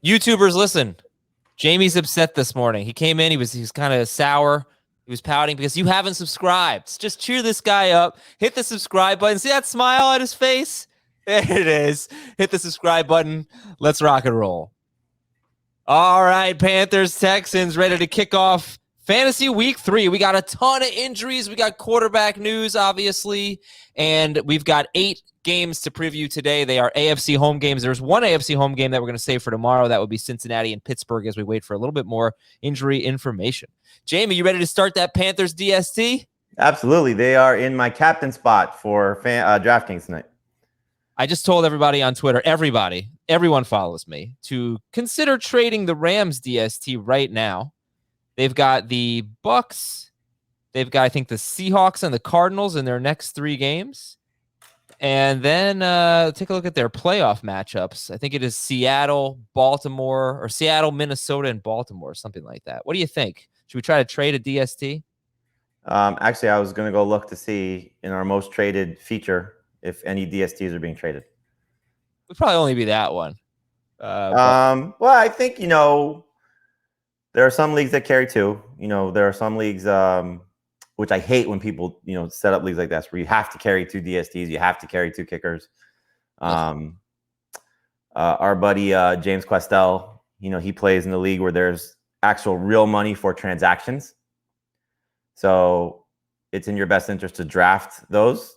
YouTubers, listen. Jamey's upset this morning. He came in. He was kind of sour. He was pouting because you haven't subscribed. Just cheer this guy up. Hit the subscribe button. See that smile on his face? There it is. Hit the subscribe button. Let's rock and roll. All right, Panthers, Texans, ready to kick off Fantasy Week 3. We got a ton of injuries. We got quarterback news, obviously, and we've got 8 games to preview today. They are AFC home games. There's one AFC home game that we're going to save for tomorrow. That would be Cincinnati and Pittsburgh as we wait for a little bit more injury information. Jamey, you ready to start that Panthers DST? Absolutely. They are in my captain spot for DraftKings tonight. I just told everybody on Twitter, everyone follows me, to consider trading the Rams DST right now. They've got the Bucks. They've got, I think, the Seahawks and the Cardinals in their next 3 games. And then take a look at their playoff matchups. I think it is Seattle, Baltimore, or Seattle, Minnesota, and Baltimore, something like that. What do you think? Should we try to trade a DST? Actually, I was going to go look to see in our most traded feature if any DSTs are being traded. It would probably only be that one. Well, I think, there are some leagues that carry 2. There are some leagues, which I hate when people, set up leagues like this where you have to carry 2 DSTs, you have to carry 2 kickers. Our buddy James Questel, he plays in the league where there's actual real money for transactions. So it's in your best interest to draft those,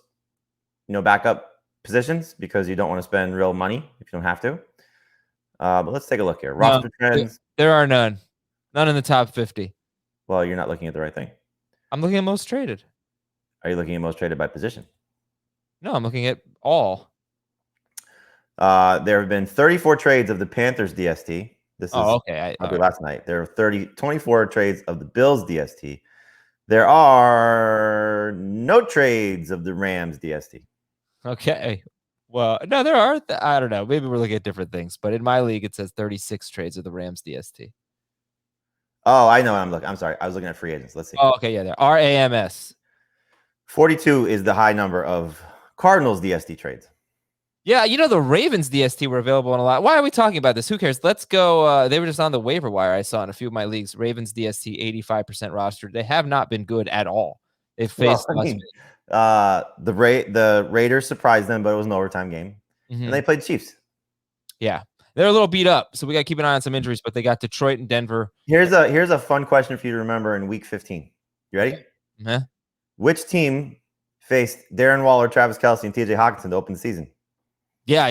backup positions because you don't want to spend real money if you don't have to. But let's take a look here. Roster trends. There are none. None in the top 50. Well, you're not looking at the right thing. I'm looking at most traded. Are you looking at most traded by position? No, I'm looking at all. There have been 34 trades of the Panthers DST. This is okay. Last night. There are 24 trades of the Bills DST. There are no trades of the Rams DST. Okay. Well, no, there are. I don't know. Maybe we're looking at different things. But in my league, it says 36 trades of the Rams DST. Oh, I know what I'm looking. I'm sorry. I was looking at free agents. Let's see. Oh, okay. Yeah, there. RAMS. 42 is the high number of Cardinals DST trades. Yeah, the Ravens DST were available in a lot. Why are we talking about this? Who cares? Let's go. They were just on the waiver wire. I saw in a few of my leagues. Ravens DST 85% rostered. They have not been good at all. They've faced. The Raiders surprised them, but it was an overtime game, and they played Chiefs. Yeah, they're a little beat up, so we got to keep an eye on some injuries. But they got Detroit and Denver. Here's a fun question for you to remember in Week 15. You ready? Yeah. Which team faced Darren Waller, Travis Kelce, and TJ Hawkinson to open the season? Yeah.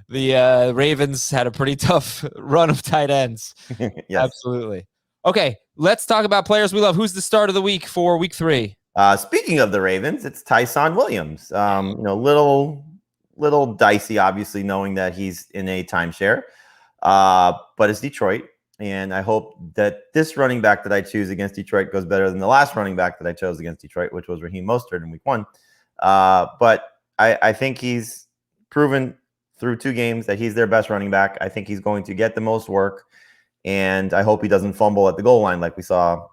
The Ravens had a pretty tough run of tight ends. Yes. Absolutely. Okay, let's talk about players we love. Who's the start of the week for Week 3? Speaking of the Ravens, it's Tyson Williams. Little dicey, obviously, knowing that he's in a timeshare. But it's Detroit, and I hope that this running back that I choose against Detroit goes better than the last running back that I chose against Detroit, which was Raheem Mostert in Week 1. But I think he's proven through 2 games that he's their best running back. I think he's going to get the most work, and I hope he doesn't fumble at the goal line like we saw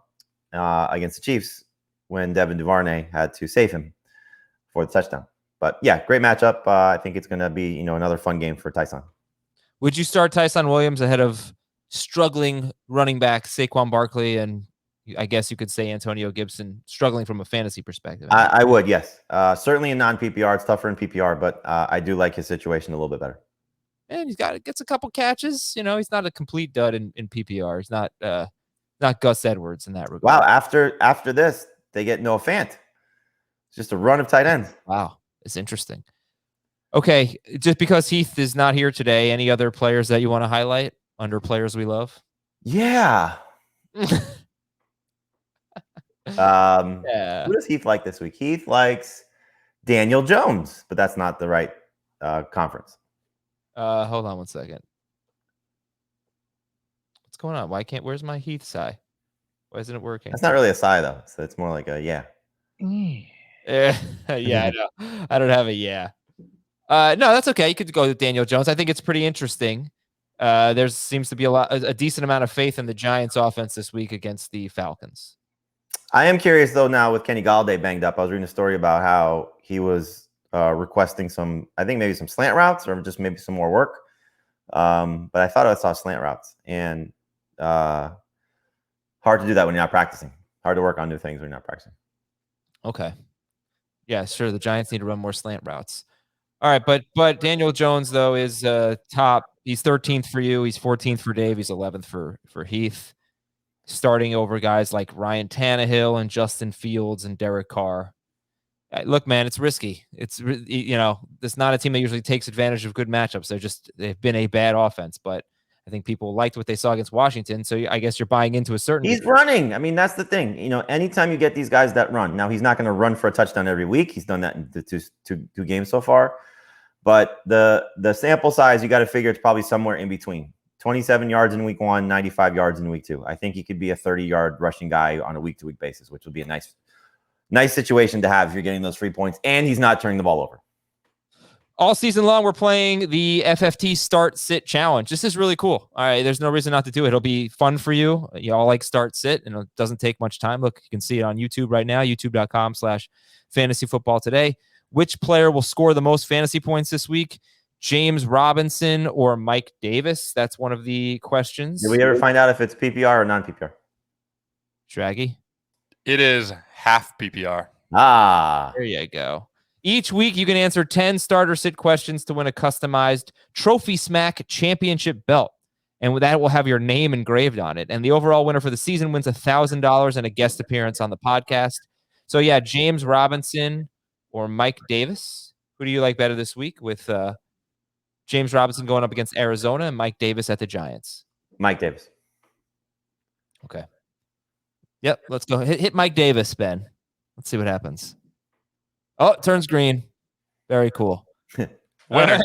against the Chiefs when Devin Duvernay had to save him for the touchdown. But yeah, great matchup. I think it's going to be, another fun game for Tyson. Would you start Tyson Williams ahead of struggling running back Saquon Barkley and I guess you could say Antonio Gibson struggling from a fantasy perspective? I would, yes. Certainly in non-PPR, it's tougher in PPR, but I do like his situation a little bit better. And gets a couple catches. He's not a complete dud in PPR. He's not Gus Edwards in that regard. Wow, after this, they get Noah Fant. It's just a run of tight ends. Wow, it's interesting. Okay, just because Heath is not here today, any other players that you want to highlight under players we love? Yeah. Who does Heath like this week? Heath likes Daniel Jones, but that's not the right conference. Hold on one second. What's going on? Where's my Heath sigh? Why isn't it working? That's not really a sigh though. So it's more like a yeah. Yeah, I know. I don't have a yeah. No, that's okay. You could go with Daniel Jones. I think it's pretty interesting. There seems to be a decent amount of faith in the Giants offense this week against the Falcons. I am curious though now with Kenny Galladay banged up. I was reading a story about how he was requesting some, I think maybe some slant routes or just maybe some more work. But I thought I saw slant routes, and hard to do that when you're not practicing. Hard to work on new things when you're not practicing. Okay. Yeah, sure. The Giants need to run more slant routes. All right, but Daniel Jones though is top. He's 13th for you. He's 14th for Dave. He's 11th for Heath. Starting over guys like Ryan Tannehill and Justin Fields and Derek Carr. Look, man, it's risky. It's not a team that usually takes advantage of good matchups. They've been a bad offense, but I think people liked what they saw against Washington. So I guess you're buying into a certain. He's running. I mean, that's the thing. Anytime you get these guys that run, now he's not going to run for a touchdown every week. He's done that in the two games so far. But the sample size, you got to figure it's probably somewhere in between. 27 yards in week 1, 95 yards in week 2. I think he could be a 30-yard rushing guy on a week-to-week basis, which would be a nice situation to have if you're getting those 3 points, and he's not turning the ball over. All season long, we're playing the FFT Start Sit Challenge. This is really cool. All right, there's no reason not to do it. It'll be fun for you. You all like Start Sit, and it doesn't take much time. Look, you can see it on YouTube right now, youtube.com/fantasyfootball today. Which player will score the most fantasy points this week? James Robinson or Mike Davis? That's one of the questions. Did we ever find out if it's PPR or non-PPR? Draggy? It is half PPR. There you go. Each week, you can answer 10 starter sit questions to win a customized Trophy Smack Championship belt. And with that, will have your name engraved on it. And the overall winner for the season wins $1,000 and a guest appearance on the podcast. So, yeah, James Robinson or Mike Davis. Who do you like better this week with James Robinson going up against Arizona and Mike Davis at the Giants? Mike Davis. Okay. Yep, let's go. Hit Mike Davis, Ben. Let's see what happens. Oh, it turns green. Very cool. Winner.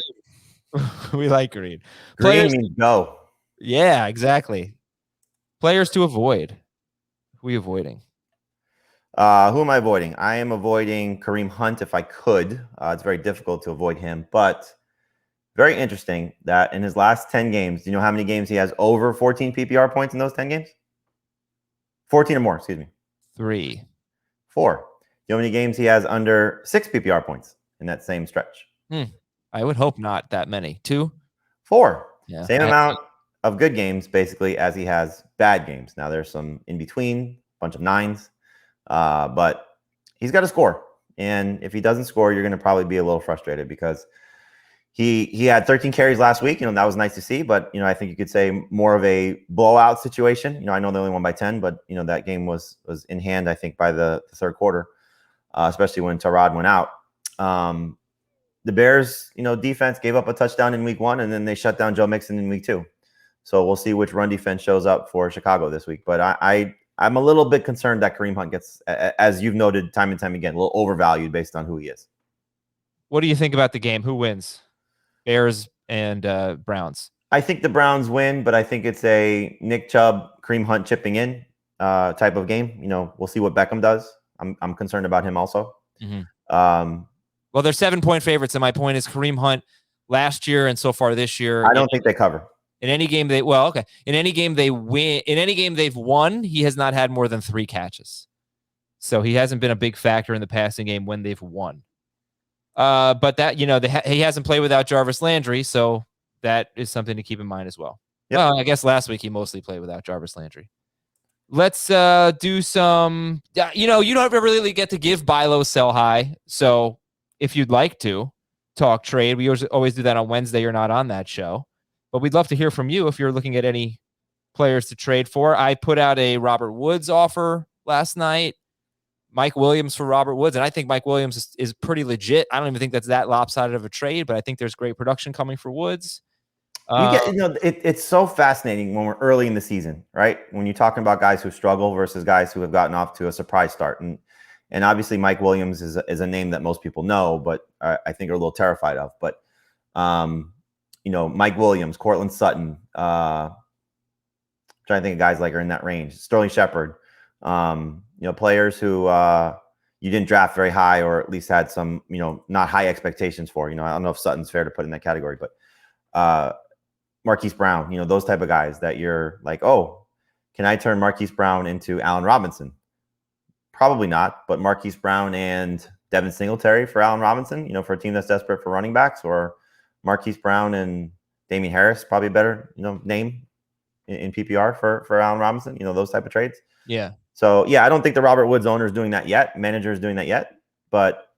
We like green. Green means go. Yeah, exactly. Players to avoid. Who are you avoiding? Who am I avoiding? I am avoiding Kareem Hunt if I could. It's very difficult to avoid him, but very interesting that in his last 10 games, do you know how many games he has over 14 PPR points in those 10 games? 14 or more, excuse me. 3. 4. You know how many games he has under 6 PPR points in that same stretch? I would hope not that many. 2? 4. Yeah. Same amount of good games, basically, as he has bad games. Now, there's some in between, bunch of 9s, but he's got to score. And if he doesn't score, you're going to probably be a little frustrated because he had 13 carries last week. That was nice to see, but I think you could say more of a blowout situation. I know they only won by 10, but that game was in hand, I think, by the third quarter. Especially when Tyrod went out. The Bears, defense gave up a touchdown in week 1, and then they shut down Joe Mixon in week 2. So we'll see which run defense shows up for Chicago this week. But I'm a little bit concerned that Kareem Hunt gets, as you've noted time and time again, a little overvalued based on who he is. What do you think about the game? Who wins? Bears and Browns. I think the Browns win, but I think it's a Nick Chubb, Kareem Hunt chipping in type of game. We'll see what Beckham does. I'm concerned about him also. Mm-hmm. Well, they're 7-point favorites, and my point is Kareem Hunt last year and so far this year. I don't think they cover. In any game in any game they win, in any game they've won, he has not had more than 3 catches. So he hasn't been a big factor in the passing game when they've won. But that, he hasn't played without Jarvis Landry, so that is something to keep in mind as well. Yep. Well, I guess last week he mostly played without Jarvis Landry. Let's do some, you don't really get to give buy low, sell high. So if you'd like to talk trade, we always do that on Wednesday. You're not on that show, but we'd love to hear from you if you're looking at any players to trade for. I put out a Robert Woods offer last night, Mike Williams for Robert Woods. And I think Mike Williams is pretty legit. I don't even think that's that lopsided of a trade, but I think there's great production coming for Woods. It's so fascinating when we're early in the season, right? When you're talking about guys who struggle versus guys who have gotten off to a surprise start. And obviously Mike Williams is a name that most people know, but I think are a little terrified of. But, Mike Williams, Cortland Sutton, trying to think of guys like are in that range. Sterling Shepard, players who you didn't draft very high or at least had some, not high expectations for. I don't know if Sutton's fair to put in that category, but Marquise Brown, those type of guys that you're like, oh, can I turn Marquise Brown into Allen Robinson? Probably not, but Marquise Brown and Devin Singletary for Allen Robinson, for a team that's desperate for running backs, or Marquise Brown and Damien Harris, probably a better, name in PPR for Allen Robinson, those type of trades. Yeah. So, yeah, I don't think the Robert Woods owner is doing that yet. Manager is doing that yet. But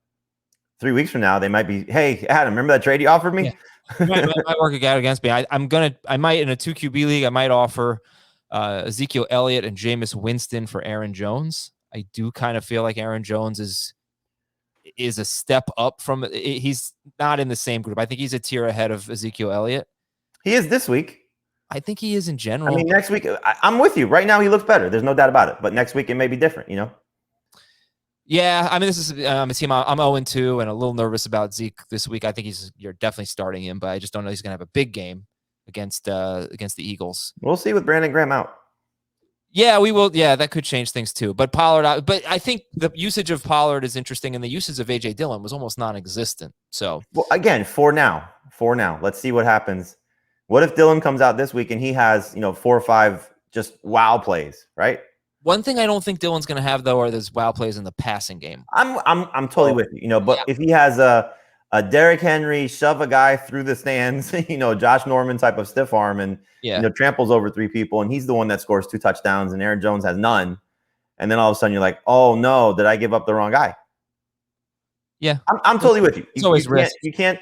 3 weeks from now, they might be, hey, Adam, remember that trade you offered me? Yeah. It might work out against me. I might, in a 2 QB league, I might offer Ezekiel Elliott and Jameis Winston for Aaron Jones. I do kind of feel like Aaron Jones is a step up from, he's not in the same group. I think he's a tier ahead of Ezekiel Elliott. He is this week. I think he is in general. I mean, next week, I'm with you. Right now, he looks better. There's no doubt about it. But next week, it may be different, Yeah, I mean, this is a team I'm 0-2 and a little nervous about Zeke this week. I think you're definitely starting him, but I just don't know he's going to have a big game against the Eagles. We'll see with Brandon Graham out. Yeah, we will. Yeah, that could change things too. But Pollard, but I think the usage of Pollard is interesting, and the usage of AJ Dillon was almost non-existent. So, well, again, for now, let's see what happens. What if Dillon comes out this week and he has 4 or 5 just wow plays, right? One thing I don't think Dillon's going to have though are those wow plays in the passing game. I'm totally with you. But if he has a Derrick Henry shove a guy through the stands, Josh Norman type of stiff arm and tramples over 3 people, and he's the one that scores 2 touchdowns, and Aaron Jones has none, and then all of a sudden you're like, oh no, did I give up the wrong guy? Yeah, I'm totally with you. It's always risk. You can't.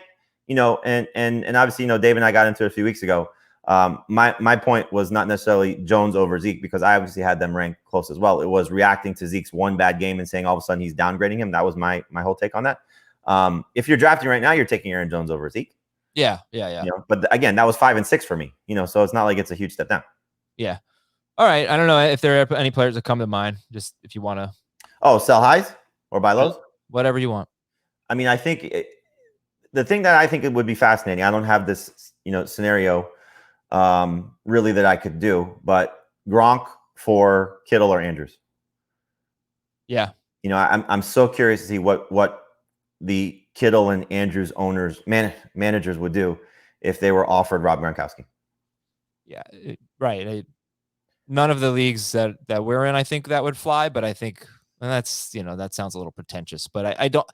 And obviously, Dave and I got into it a few weeks ago. My point was not necessarily Jones over Zeke, because I obviously had them ranked close as well. It was reacting to Zeke's one bad game and saying all of a sudden he's downgrading him. That was my whole take on that. If you're drafting right now, you're taking Aaron Jones over Zeke. Yeah. But again, that was 5 and 6 for me. So it's not like it's a huge step down. Yeah. All right. I don't know if there are any players that come to mind. Just if you want to. Oh, sell highs or buy lows? Whatever you want. I mean, I think the thing that I think it would be fascinating, I don't have this, scenario really that I could do, but Gronk for Kittle or Andrews. Yeah. I'm so curious to see what the Kittle and Andrews owners, managers would do if they were offered Rob Gronkowski. Yeah, right. None of the leagues that we're in, I think that would fly, but I think that's, that sounds a little pretentious, but I don't,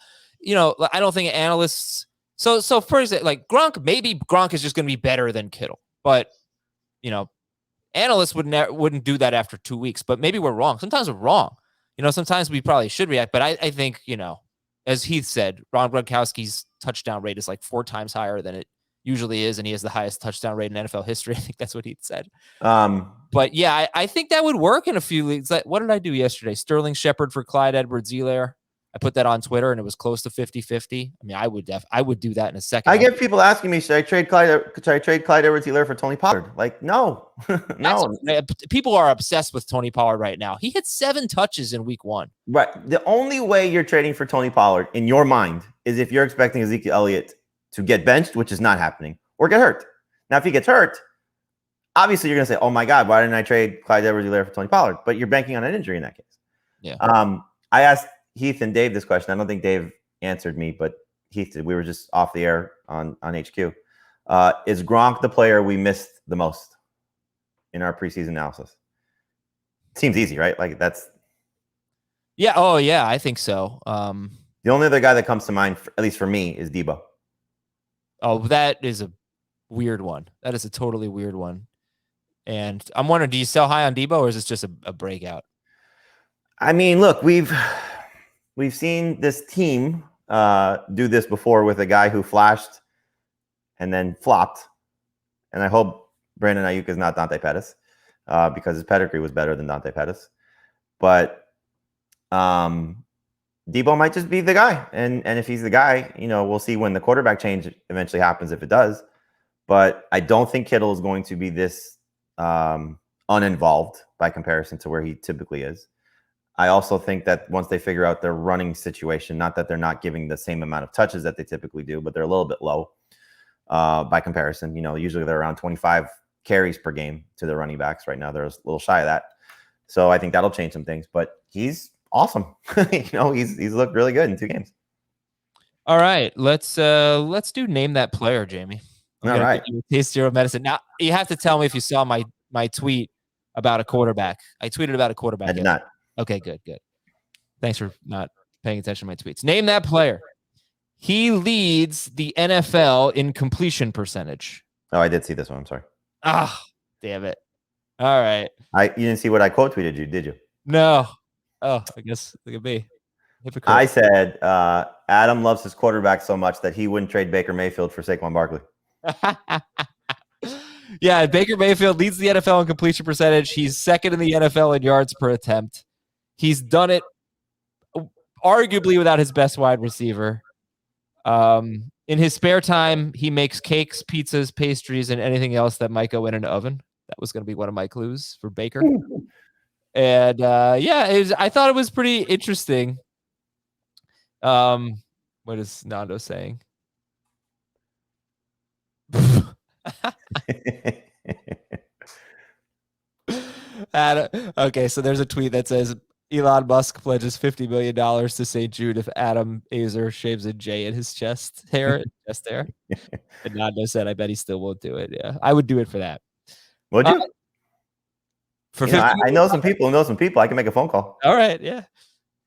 I don't think analysts. So for example, like maybe Gronk is just going to be better than Kittle, but analysts wouldn't do that after 2 weeks, but maybe we're wrong. Sometimes we're wrong. Sometimes we probably should react, but I think, as Heath said, Ron Gronkowski's touchdown rate is like 4 times higher than it usually is, and he has the highest touchdown rate in NFL history. I think that's what Heath said. But yeah, I think that would work in a few leagues. Like, what did I do yesterday? Sterling Shepard for Clyde Edwards-Helaire. I put that on Twitter, and it was close to 50-50. I mean, I would do that in a second. I get people asking me, should I trade Clyde Edwards-Helaire for Tony Pollard? Like, no. No. People are obsessed with Tony Pollard right now. He hit 7 touches in week 1. Right. The only way you're trading for Tony Pollard in your mind is if you're expecting Ezekiel Elliott to get benched, which is not happening, or get hurt. Now, if he gets hurt, obviously you're going to say, oh my God, why didn't I trade Clyde Edwards-Helaire for Tony Pollard? But you're banking on an injury in that case. Yeah. I asked Heath and Dave this question. I don't think Dave answered me, but Heath did. We were just off the air on HQ. Is Gronk the player we missed the most in our preseason analysis? Seems easy, right? Like that's. Yeah. Oh, yeah. I think so. The only other guy that comes to mind, at least for me, is Debo. Oh, that is a weird one. That is a totally weird one. And I'm wondering, do you sell high on Debo, or is this just a breakout? I mean, look, we've seen this team do this before with a guy who flashed and then flopped. And I hope Brandon Ayuk is not Dante Pettis because his pedigree was better than Dante Pettis. But Debo might just be the guy. And if he's the guy, we'll see when the quarterback change eventually happens, if it does. But I don't think Kittle is going to be this uninvolved by comparison to where he typically is. I also think that once they figure out their running situation, not that they're not giving the same amount of touches that they typically do, but they're a little bit low by comparison. Usually they're around 25 carries per game to the running backs. Right now they're a little shy of that. So I think that'll change some things. But he's awesome. He's looked really good in 2 games. All right, let's do name that player, Jamey. All right. Taste your medicine. Now you have to tell me if you saw my tweet about a quarterback. I tweeted about a quarterback. I did not. Okay, good. Thanks for not paying attention to my tweets. Name that player. He leads the NFL in completion percentage. Oh, I did see this one. I'm sorry. Ah, damn it. All right. You didn't see what I quote tweeted you, did you? No. Oh, I guess look at me. Hypocrite. I said Adam loves his quarterback so much that he wouldn't trade Baker Mayfield for Saquon Barkley. Yeah, Baker Mayfield leads the NFL in completion percentage. He's second in the NFL in yards per attempt. He's done it arguably without his best wide receiver. In his spare time, he makes cakes, pizzas, pastries, and anything else that might go in an oven. That was going to be one of my clues for Baker. And I thought it was pretty interesting. What is Nando saying? Okay, so there's a tweet that says Elon Musk pledges $50 million to St. Jude if Adam Azer shaves a J in his chest hair. And Nando said, I bet he still won't do it. Yeah, I would do it for that. Would you? For I know some people who know some people. I can make a phone call. All right, yeah.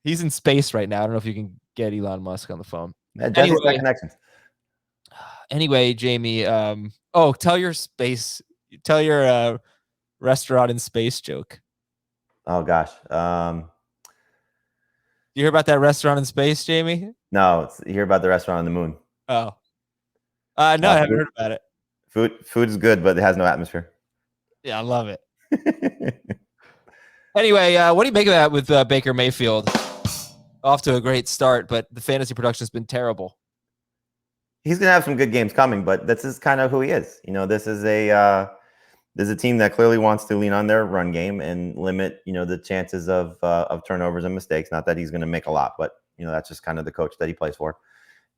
He's in space right now. I don't know if you can get Elon Musk on the phone. Yeah, Jesse's got connections. Anyway, Jamey, tell your restaurant in space joke. Oh gosh. You hear about that restaurant in space, Jamey? No, you hear about the restaurant on the moon. Oh. No, I haven't heard about it. Food is good, but it has no atmosphere. Yeah, I love it. Anyway, what do you make of that with Baker Mayfield? Off to a great start, but the fantasy production has been terrible. He's going to have some good games coming, but this is kind of who he is. This is a team that clearly wants to lean on their run game and limit, the chances of turnovers and mistakes. Not that he's going to make a lot, but that's just kind of the coach that he plays for.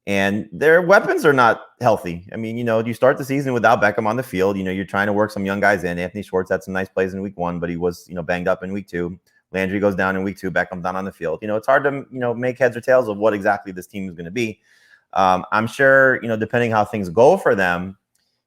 And their weapons are not healthy. I mean, you start the season without Beckham on the field. You're trying to work some young guys in. Anthony Schwartz had some nice plays in week 1, but he was, banged up in week 2. Landry goes down in week 2. Beckham's down on the field. It's hard to, make heads or tails of what exactly this team is going to be. I'm sure, depending how things go for them,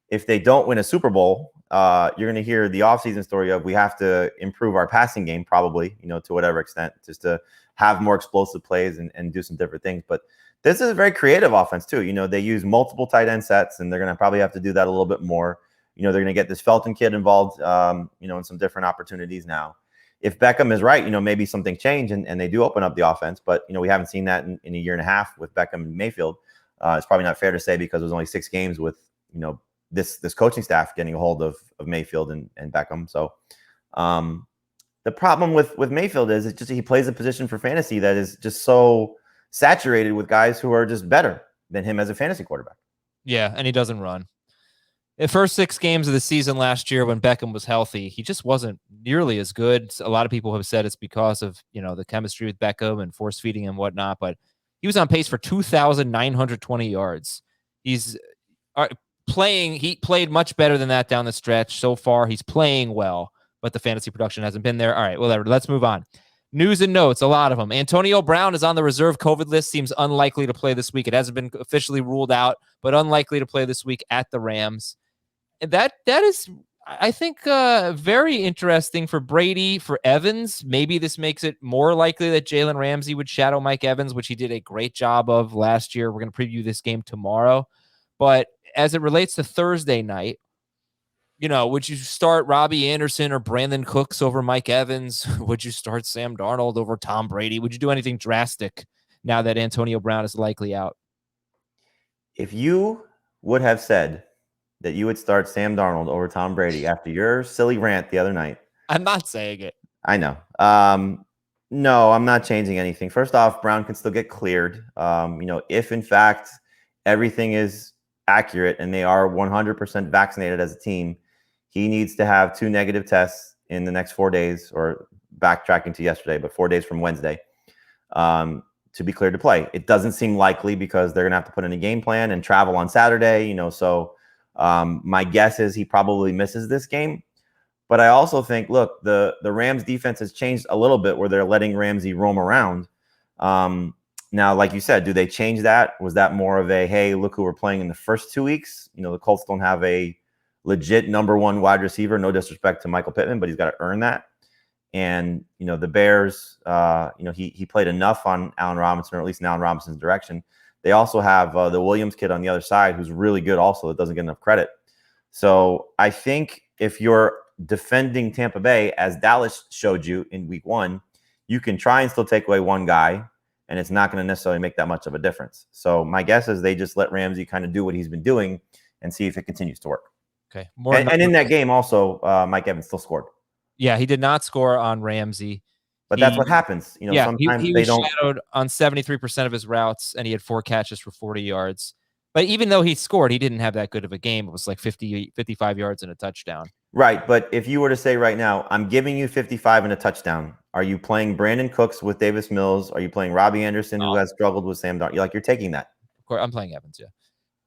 if they don't win a Super Bowl, you're going to hear the offseason story of we have to improve our passing game, probably, to whatever extent, just to have more explosive plays and do some different things. But this is a very creative offense, too. They use multiple tight end sets, and they're going to probably have to do that a little bit more. They're going to get this Felton kid involved, in some different opportunities now. If Beckham is right, maybe something changed and they do open up the offense. But, we haven't seen that in a year and a half with Beckham and Mayfield. It's probably not fair to say because it was only 6 games with, this coaching staff getting a hold of Mayfield and Beckham. So the problem with Mayfield is it's just he plays a position for fantasy that is just so saturated with guys who are just better than him as a fantasy quarterback. Yeah, and he doesn't run. The first 6 games of the season last year when Beckham was healthy, he just wasn't nearly as good. A lot of people have said it's because of, the chemistry with Beckham and force feeding and whatnot, but he was on pace for 2,920 yards. He's playing. He played much better than that down the stretch. So far, he's playing well, but the fantasy production hasn't been there. All right, whatever. Let's move on. News and notes, a lot of them. Antonio Brown is on the reserve COVID list. Seems unlikely to play this week. It hasn't been officially ruled out, but unlikely to play this week at the Rams. And that is, I think, very interesting for Brady, for Evans. Maybe this makes it more likely that Jalen Ramsey would shadow Mike Evans, which he did a great job of last year. We're going to preview this game tomorrow. But as it relates to Thursday night, would you start Robbie Anderson or Brandon Cooks over Mike Evans? Would you start Sam Darnold over Tom Brady? Would you do anything drastic now that Antonio Brown is likely out? If you would have said that you would start Sam Darnold over Tom Brady after your silly rant the other night. I'm not saying it. I know. No, I'm not changing anything. First off, Brown can still get cleared. If in fact everything is accurate and they are 100% vaccinated as a team, he needs to have 2 negative tests in the next 4 days, or backtracking to yesterday, but 4 days from Wednesday, to be cleared to play. It doesn't seem likely because they're going to have to put in a game plan and travel on Saturday, so my guess is he probably misses this game. But I also think, look, the Rams defense has changed a little bit where they're letting Ramsey roam around. Now, like you said, do they change that? Was that more of a, hey, look who we're playing in the first 2 weeks? The Colts don't have a legit number 1 wide receiver. No disrespect to Michael Pittman, but he's got to earn that. And, the Bears, he played enough on Allen Robinson, or at least in Allen Robinson's direction. They also have the Williams kid on the other side who's really good also, that doesn't get enough credit. So I think if you're defending Tampa Bay, as Dallas showed you in week 1, you can try and still take away one guy, and it's not going to necessarily make that much of a difference. So my guess is they just let Ramsey kind of do what he's been doing and see if it continues to work. Okay. And in that game also, Mike Evans still scored. Yeah, he did not score on Ramsey. But that's what happens. Sometimes he they was don't. shadowed on 73% of his routes, and he had 4 catches for 40 yards. But even though he scored, he didn't have that good of a game. It was like 55 yards and a touchdown. Right, but if you were to say right now, I'm giving you 55 and a touchdown, are you playing Brandon Cooks with Davis Mills? Are you playing Robbie Anderson, who has struggled with Sam Darnold? You're taking that. Of course, I'm playing Evans, yeah.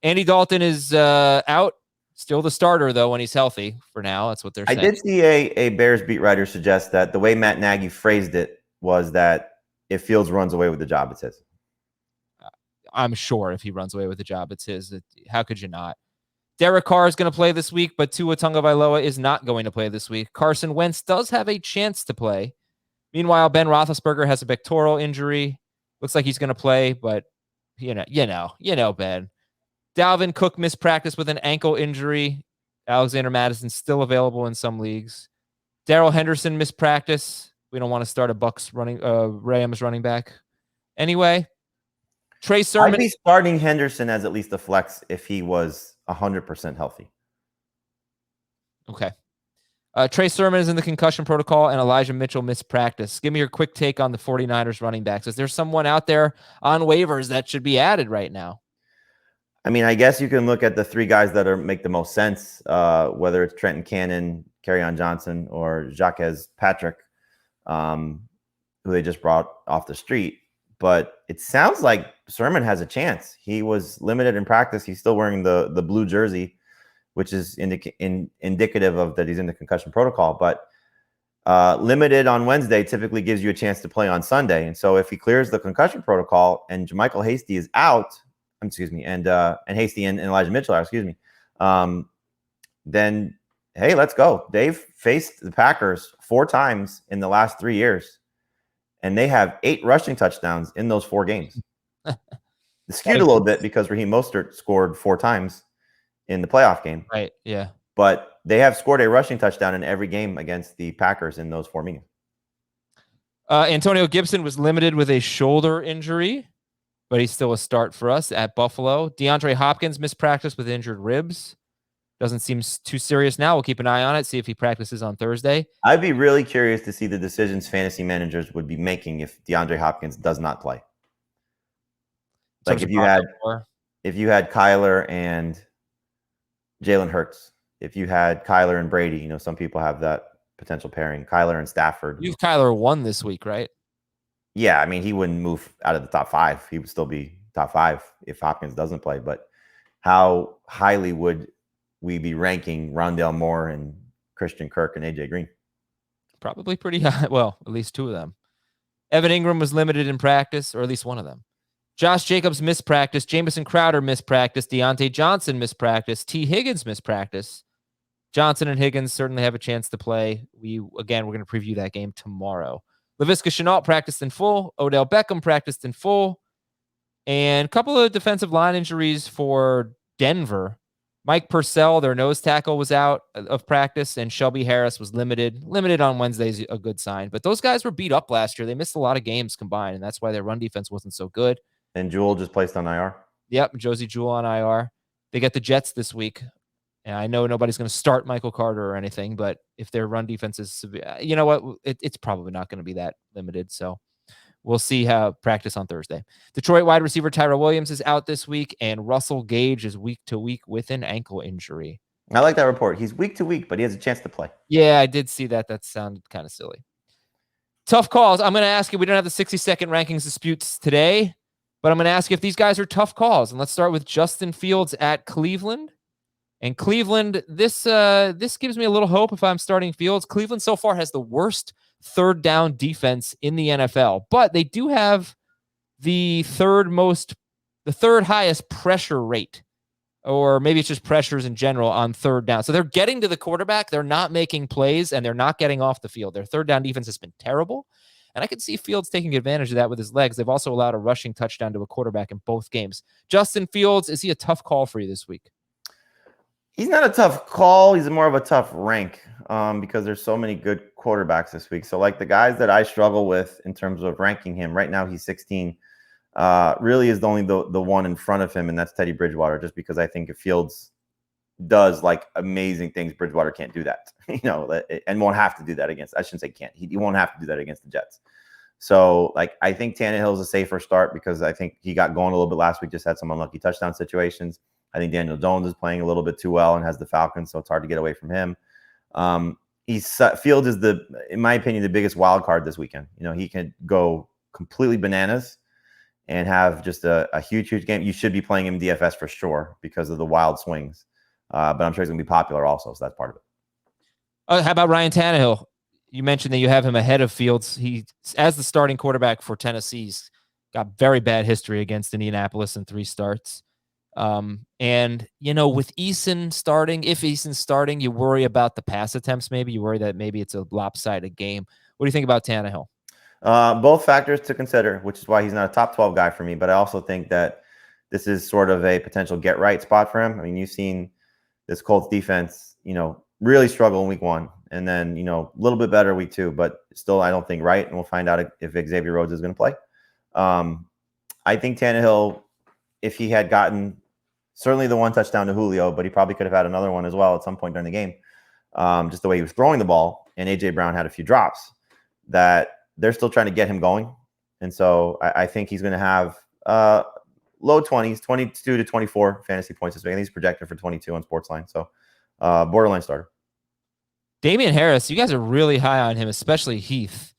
Andy Dalton is out. Still the starter, though, when he's healthy for now. That's what they're saying. I did see a Bears beat writer suggest that the way Matt Nagy phrased it was that if Fields runs away with the job, it's his. I'm sure if he runs away with the job, it's his. How could you not? Derek Carr is going to play this week, but Tua Tagovailoa is not going to play this week. Carson Wentz does have a chance to play. Meanwhile, Ben Roethlisberger has a pectoral injury. Looks like he's going to play, but you know, Ben. Dalvin Cook missed practice with an ankle injury. Alexander Madison's still available in some leagues. Darrell Henderson missed practice. We don't want to start a Rams running back. Anyway, Trey Sermon. I'd be starting Henderson as at least a flex if he was 100% healthy. Okay. Trey Sermon is in the concussion protocol, and Elijah Mitchell missed practice. Give me your quick take on the 49ers running backs. Is there someone out there on waivers that should be added right now? I mean, I guess you can look at the 3 guys that make the most sense, whether it's Trenton Cannon, Kerryon Johnson, or Jacques Patrick, who they just brought off the street. But it sounds like Sermon has a chance. He was limited in practice. He's still wearing the blue jersey, which is indicative of that he's in the concussion protocol. But limited on Wednesday typically gives you a chance to play on Sunday. And so if he clears the concussion protocol and JaMychal Hasty is out, and Hasty and Elijah Mitchell are, then hey, let's go. They've faced the Packers 4 times in the last 3 years, and they have 8 rushing touchdowns in those 4 games. It skewed a little bit because Raheem Mostert scored 4 times in the playoff game. Right, yeah. But they have scored a rushing touchdown in every game against the Packers in those 4 meetings. Antonio Gibson was limited with a shoulder injury, but he's still a start for us at Buffalo. DeAndre Hopkins missed practice with injured ribs. Doesn't seem too serious now. We'll keep an eye on it, see if he practices on Thursday. I'd be really curious to see the decisions fantasy managers would be making if DeAndre Hopkins does not play. Like if you had Kyler and Jalen Hurts, if you had Kyler and Brady, some people have that potential pairing, Kyler and Stafford. You've Kyler 1 this week, right? Yeah, I mean, he wouldn't move out of the top 5. He would still be top 5 if Hopkins doesn't play. But how highly would we be ranking Rondale Moore and Christian Kirk and AJ Green? Probably pretty high. Well, at least 2 of them. Evan Ingram was limited in practice, or at least 1 of them. Josh Jacobs missed practice. Jamison Crowder missed practice. Deontay Johnson missed practice. T. Higgins missed practice. Johnson and Higgins certainly have a chance to play. We're going to preview that game tomorrow. Laviska Shenault practiced in full. Odell Beckham practiced in full. And a couple of defensive line injuries for Denver. Mike Purcell, their nose tackle, was out of practice, and Shelby Harris was limited. Limited on Wednesday is a good sign. But those guys were beat up last year. They missed a lot of games combined, and that's why their run defense wasn't so good. And Jewell just placed on IR. Yep, Josie Jewell on IR. They get the Jets this week. And I know nobody's going to start Michael Carter or anything, but if their run defense is severe, you know what? It's probably not going to be that limited. So we'll see how practice on Thursday. Detroit wide receiver Tyrell Williams is out this week, and Russell Gage is week to week with an ankle injury. I like that report. He's week to week, but he has a chance to play. Yeah, I did see that. That sounded kind of silly. Tough calls. I'm going to ask you, we don't have the 60-second rankings disputes today, but I'm going to ask you if these guys are tough calls. And let's start with Justin Fields at Cleveland. And Cleveland, this gives me a little hope if I'm starting Fields. Cleveland so far has the worst 3rd down defense in the NFL, but they do have the third highest pressure rate, or maybe it's just pressures in general on 3rd down. So they're getting to the quarterback. They're not making plays, and they're not getting off the field. Their 3rd down defense has been terrible, and I can see Fields taking advantage of that with his legs. They've also allowed a rushing touchdown to a quarterback in both games. Justin Fields, is he a tough call for you this week? He's not a tough call. He's more of a tough rank because there's so many good quarterbacks this week. So like the guys that I struggle with in terms of ranking him right now, he's 16. Really is only the one in front of him, and that's Teddy Bridgewater. Just because I think if Fields does like amazing things, Bridgewater can't do that, and won't have to do that against. I shouldn't say can't. He won't have to do that against the Jets. So like I think Tannehill is a safer start because I think he got going a little bit last week. Just had some unlucky touchdown situations. I think Daniel Jones is playing a little bit too well and has the Falcons, so it's hard to get away from him. Fields is in my opinion, the biggest wild card this weekend. He can go completely bananas and have just a huge game. You should be playing him DFS for sure because of the wild swings. But I'm sure he's going to be popular also, so that's part of it. How about Ryan Tannehill? You mentioned that you have him ahead of Fields. He, as the starting quarterback for Tennessee's, got very bad history against Indianapolis in 3 starts. And with Eason starting, if Eason's starting, you worry about the pass attempts. Maybe you worry that maybe it's a lopsided game. What do you think about Tannehill? Both factors to consider, which is why he's not a top 12 guy for me. But I also think that this is sort of a potential get right spot for him. I mean, you've seen this Colts defense, really struggle in week 1, and then a little bit better week 2, but still I don't think right. And we'll find out if Xavier Rhodes is going to play. I think Tannehill, if he had gotten certainly the 1 touchdown to Julio, but he probably could have had another one as well at some point during the game. Just the way he was throwing the ball, and A.J. Brown had a few drops that they're still trying to get him going. And so I think he's going to have low 20s, 22 to 24 fantasy points this week. I think he's projected for 22 on Sportsline. So borderline starter. Damien Harris, you guys are really high on him, especially Heath.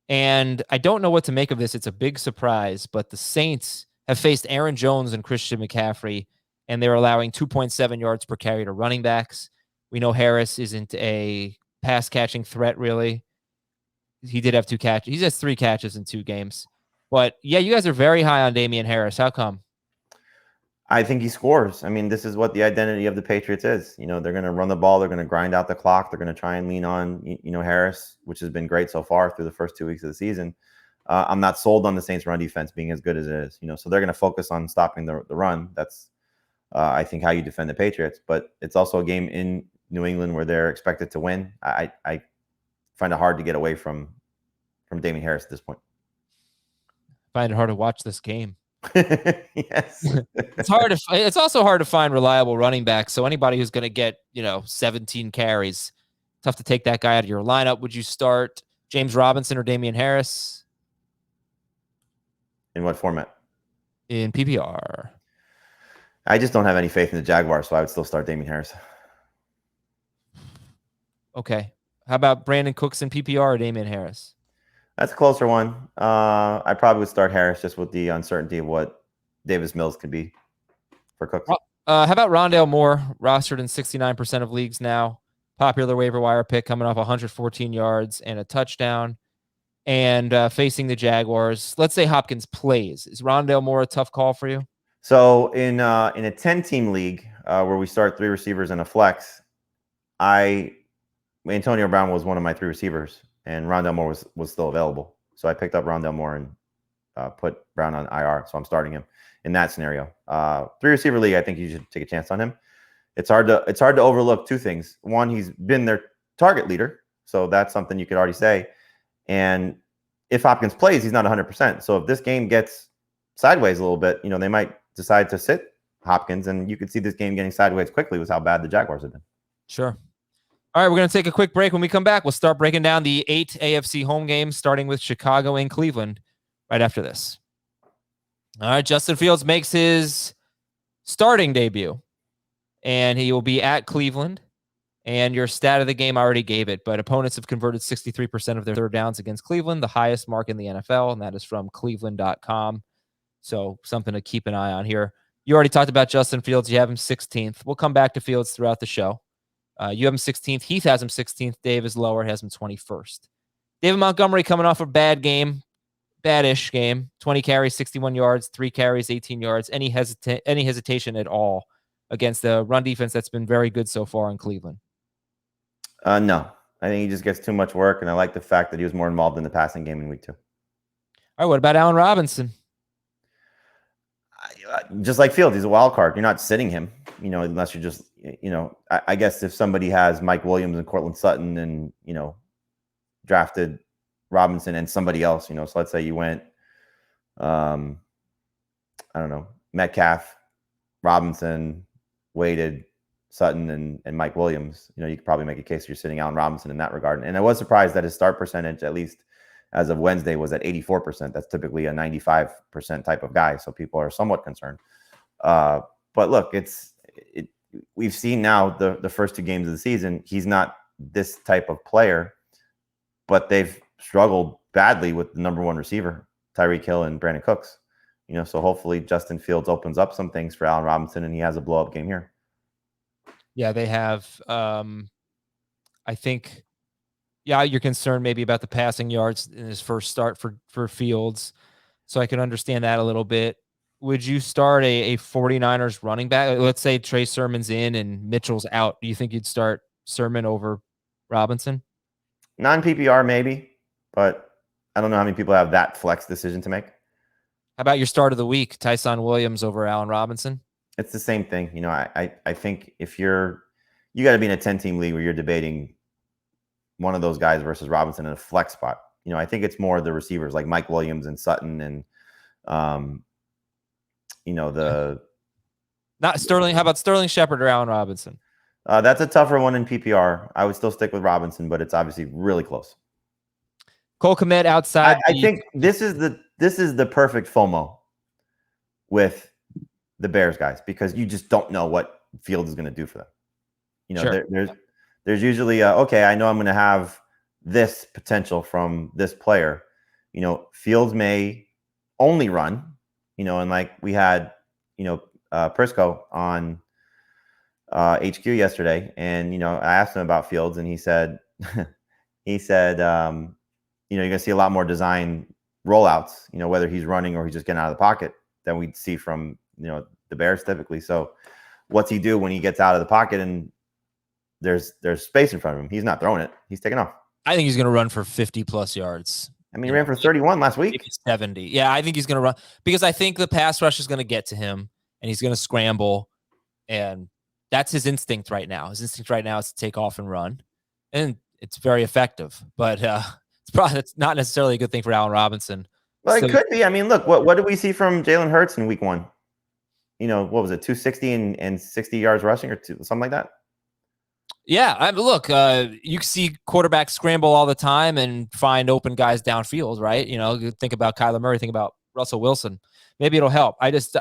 And I don't know what to make of this. It's a big surprise, but the Saints have faced Aaron Jones and Christian McCaffrey, and they're allowing 2.7 yards per carry to running backs. We know Harris isn't a pass-catching threat, really. He did have 2 catches. He has 3 catches in 2 games. But, yeah, you guys are very high on Damien Harris. How come? I think he scores. I mean, this is what the identity of the Patriots is. They're going to run the ball. They're going to grind out the clock. They're going to try and lean on, Harris, which has been great so far through the first 2 weeks of the season. I'm not sold on the Saints' run defense being as good as it is. So they're going to focus on stopping the run. That's, I think, how you defend the Patriots. But it's also a game in New England where they're expected to win. I find it hard to get away from Damien Harris at this point. Find it hard to watch this game. Yes. It's also hard to find reliable running backs. So anybody who's going to get, 17 carries, tough to take that guy out of your lineup. Would you start James Robinson or Damien Harris? In what format? In PPR. I just don't have any faith in the Jaguars, so I would still start Damien Harris. Okay. How about Brandon Cooks in PPR or Damien Harris? That's a closer one. I probably would start Harris just with the uncertainty of what Davis Mills could be for Cooks. How about Rondale Moore, rostered in 69% of leagues now? Popular waiver wire pick, coming off 114 yards and a touchdown, and facing the Jaguars. Let's say Hopkins plays. Is Rondale Moore a tough call for you? So in a 10-team league where we start 3 receivers and a flex, Antonio Brown was one of my 3 receivers, and Rondale Moore was still available. So I picked up Rondale Moore and put Brown on IR. So I'm starting him in that scenario. 3 receiver league, I think you should take a chance on him. It's hard to overlook 2 things. One, he's been their target leader, so that's something you could already say. And if Hopkins plays, he's not 100%. So if this game gets sideways a little bit, they might decide to sit Hopkins, and you could see this game getting sideways quickly with how bad the Jaguars have been. Sure. All right, we're going to take a quick break. When we come back, we'll start breaking down the 8 AFC home games, starting with Chicago and Cleveland right after this. All right, Justin Fields makes his starting debut, and he will be at Cleveland. And your stat of the game, I already gave it, but opponents have converted 63% of their third downs against Cleveland, the highest mark in the NFL, and that is from cleveland.com. So something to keep an eye on here. You already talked about Justin Fields. You have him 16th. We'll come back to Fields throughout the show. You have him 16th. Heath has him 16th. Dave is lower, has him 21st. David Montgomery coming off a bad-ish game. 20 carries, 61 yards, 3 carries, 18 yards. Any hesitation at all against the run defense that's been very good so far in Cleveland? No. I think he just gets too much work, and I like the fact that he was more involved in the passing game in week 2. All right, what about Allen Robinson? Just like Fields, he's a wild card. You're not sitting him. unless you're just, I guess if somebody has Mike Williams and Cortland Sutton and, drafted Robinson and somebody else, so let's say you went, I don't know, Metcalf, Robinson, weighted Sutton and Mike Williams, you could probably make a case you're sitting Allen Robinson in that regard. And I was surprised that his start percentage, at least as of Wednesday, was at 84%. That's typically a 95% type of guy. So people are somewhat concerned. But look, we've seen now the first 2 games of the season, he's not this type of player, but they've struggled badly with the number 1 receiver, Tyreek Hill and Brandon Cooks. So hopefully Justin Fields opens up some things for Allen Robinson and he has a blow-up game here. Yeah, they have. I think, you're concerned maybe about the passing yards in his first start for Fields. So I can understand that a little bit. Would you start a 49ers running back? Let's say Trey Sermon's in and Mitchell's out. Do you think you'd start Sermon over Robinson? Non-PPR maybe, but I don't know how many people have that flex decision to make. How about your start of the week, Tyson Williams over Allen Robinson? It's the same thing. I think if you got to be in a 10-team league where you're debating one of those guys versus Robinson in a flex spot. I think it's more the receivers like Mike Williams and Sutton and, not Sterling. How about Sterling Shepard or Allen Robinson? That's a tougher one in PPR. I would still stick with Robinson, but it's obviously really close. Cole Kmet outside. I think this is the perfect FOMO with the Bears guys, because you just don't know what Fields is going to do for them. Sure. There's usually okay, I know I'm going to have this potential from this player. Fields may only run, and like we had, Prisco on HQ yesterday, and I asked him about Fields, and he said, you're going to see a lot more design rollouts, whether he's running or he's just getting out of the pocket than we'd see from the Bears typically. So what's he do when he gets out of the pocket and there's space in front of him? He's not throwing it. He's taking off. I think he's going to run for 50+ yards. I mean, he ran for 31 last week. 70. Yeah, I think he's going to run because I think the pass rush is going to get to him and he's going to scramble. And that's his instinct right now. His instinct right now is to take off and run. And it's very effective. But it's not necessarily a good thing for Allen Robinson. Well, it could be. I mean, look, what did we see from Jalen Hurts in week 1? What was it, 260 and 60 yards rushing or something like that? Yeah, look, you see quarterbacks scramble all the time and find open guys downfield, right? You think about Kyler Murray, think about Russell Wilson. Maybe it'll help. I just,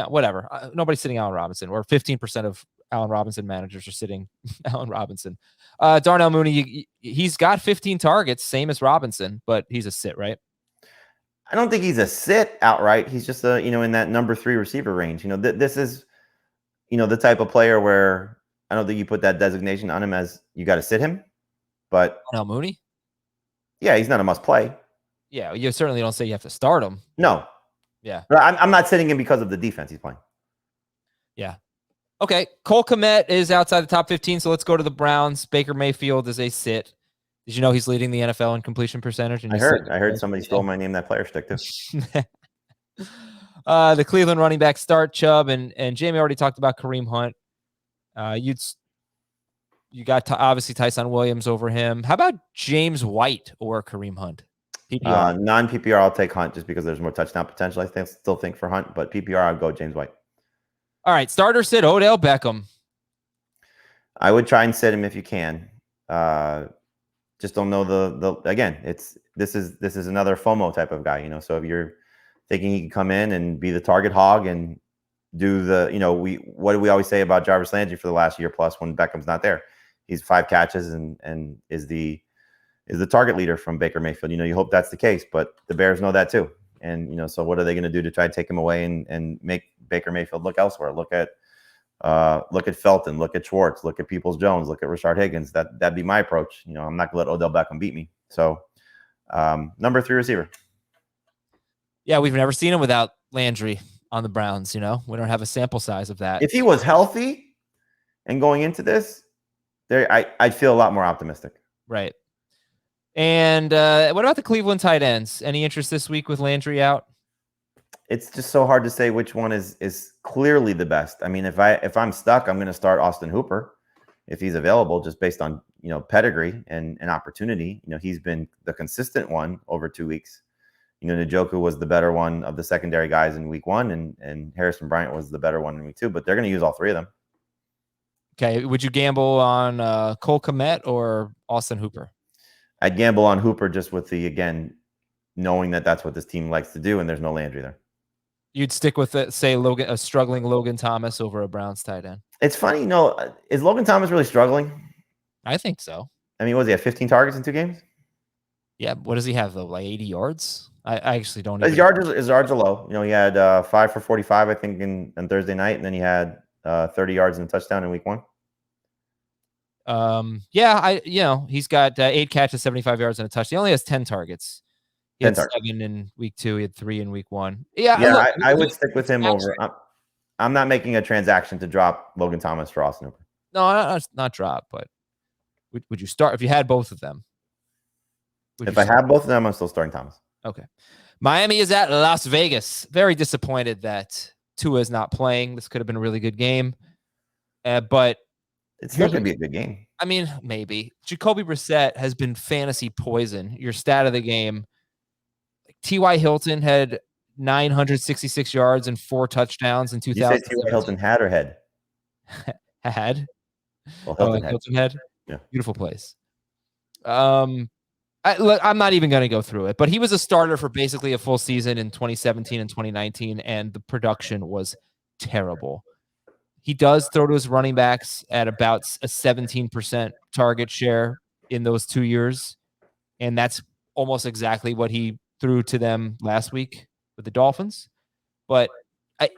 whatever. Nobody's sitting Allen Robinson, or 15% of Allen Robinson managers are sitting Allen Robinson. Darnell Mooney, he's got 15 targets, same as Robinson, but he's a sit, right? I don't think he's a sit outright. He's just in that number 3 receiver range. This is, the type of player where I don't think you put that designation on him as you got to sit him, but Darnell Mooney. Yeah, he's not a must play. Yeah, you certainly don't say you have to start him. No. Yeah, but I'm not sitting him because of the defense he's playing. Yeah. Okay, Cole Kmet is outside the top 15, so let's go to the Browns. Baker Mayfield is a sit. Did you know he's leading the NFL in completion percentage? I heard somebody stole my name that player stick too. The Cleveland running back start Chubb and Jamey already talked about Kareem Hunt. You got obviously Tyson Williams over him. How about James White or Kareem Hunt? PPR. Non-PPR, I'll take Hunt just because there's more touchdown potential. I still think for Hunt, but PPR, I'll go James White. All right, starter sit Odell Beckham. I would try and sit him if you can. Just don't know the again. This is another FOMO type of guy, So if you're thinking he can come in and be the target hog and do the, what do we always say about Jarvis Landry for the last year plus when Beckham's not there? He's 5 catches and is the target leader from Baker Mayfield. You hope that's the case, but the Bears know that too. And, so what are they going to do to try to take him away and make Baker Mayfield look elsewhere? Look at Felton, look at Schwartz, look at Peoples-Jones, look at Rashard Higgins. That'd be my approach. I'm not going to let Odell Beckham beat me. So number 3 receiver. Yeah, we've never seen him without Landry on the Browns. We don't have a sample size of that. If he was healthy and going into this, I'd feel a lot more optimistic. Right. And what about the Cleveland tight ends? Any interest this week with Landry out? It's just so hard to say which one is clearly the best. I mean, if I'm stuck, I'm going to start Austin Hooper if he's available, just based on pedigree and opportunity. He's been the consistent one over 2 weeks. Njoku was the better one of the secondary guys in week 1, and Harrison Bryant was the better one in week 2. But they're going to use all 3 of them. Okay, would you gamble on Cole Kmet or Austin Hooper? I'd gamble on Hooper just with knowing that that's what this team likes to do, and there's no Landry there. You'd stick with it, say a struggling Logan Thomas over a Browns tight end. It's funny, is Logan Thomas really struggling? I think so. I mean, was he have 15 targets in 2 games? Yeah, what does he have though? Like 80 yards? I actually don't. His yards are low. He had 5 for 45, I think, on Thursday night, and then he had 30 yards and a touchdown in week 1. He's got 8 catches, 75 yards, and a touchdown. He only has 10 targets. He had 7 in week 2. He had 3 in week 1. I would stick with him over. I'm not making a transaction to drop Logan Thomas for Austin Hooper. No, not drop, but would you start if you had both of them? If I have both of them, I'm still starting Thomas. Okay. Miami is at Las Vegas. Very disappointed that Tua is not playing. This could have been a really good game. But it's still going to be a good game. I mean, maybe. Jacoby Brissett has been fantasy poison. Your stat of the game. T.Y. Hilton had 966 yards and 4 touchdowns in 2000. You say T.Y. Hilton had or head? Had. Well, Hilton had. Yeah. Beautiful place. I'm not even going to go through it, but he was a starter for basically a full season in 2017 and 2019, and the production was terrible. He does throw to his running backs at about a 17% target share in those 2 years, and that's almost exactly what he threw to them last week with the Dolphins. But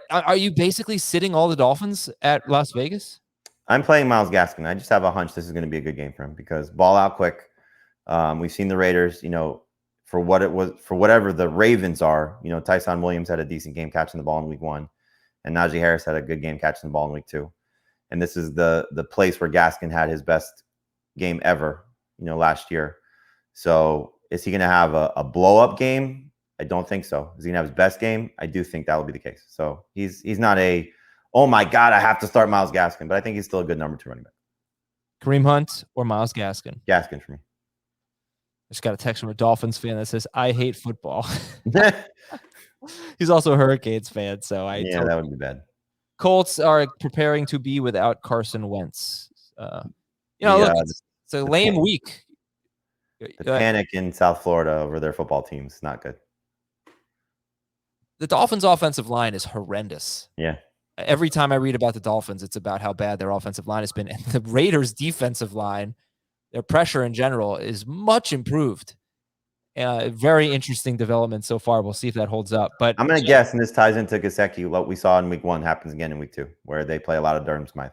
are you basically sitting all the Dolphins at Las Vegas? I'm playing Myles Gaskin. I just have a hunch this is going to be a good game for him because ball out quick. We've seen the Raiders, for whatever the Ravens are. Tyson Williams had a decent game catching the ball in week 1, and Najee Harris had a good game catching the ball in week 2. And this is the place where Gaskin had his best game ever, last year. So is he going to have a blow up game? I don't think so. Is he going to have his best game? I do think that will be the case. So he's not oh my God, I have to start Myles Gaskin, but I think he's still a good number 2 running back. Kareem Hunt or Myles Gaskin? Gaskin for me. I just got a text from a Dolphins fan that says, I hate football. He's also a Hurricanes fan, so that would be bad. Colts are preparing to be without Carson Wentz. It's a lame week. The panic in South Florida over their football team's not good. The Dolphins' offensive line is horrendous. Yeah. Every time I read about the Dolphins, it's about how bad their offensive line has been. And the Raiders' defensive line, their pressure in general, is much improved. Very interesting development so far. We'll see if that holds up. But I'm going to guess, and this ties into Gasecki, what we saw in week 1 happens again in week 2, where they play a lot of Durham Smythe.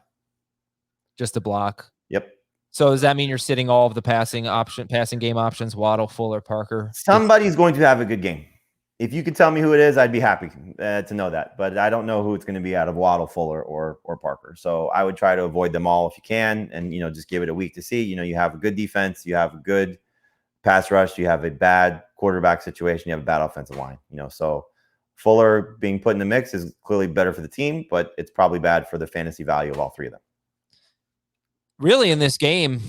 Just a block. Yep. So does that mean you're sitting all of the passing game options, Waddle, Fuller, Parker? Somebody's going to have a good game. If you could tell me who it is, I'd be happy to know that. But I don't know who it's going to be out of Waddle, Fuller, or Parker. So I would try to avoid them all if you can, and just give it a week to see. You have a good defense, you have a good pass rush, you have a bad quarterback situation, you have a bad offensive line. So Fuller being put in the mix is clearly better for the team, but it's probably bad for the fantasy value of all 3 of them. Really, in this game,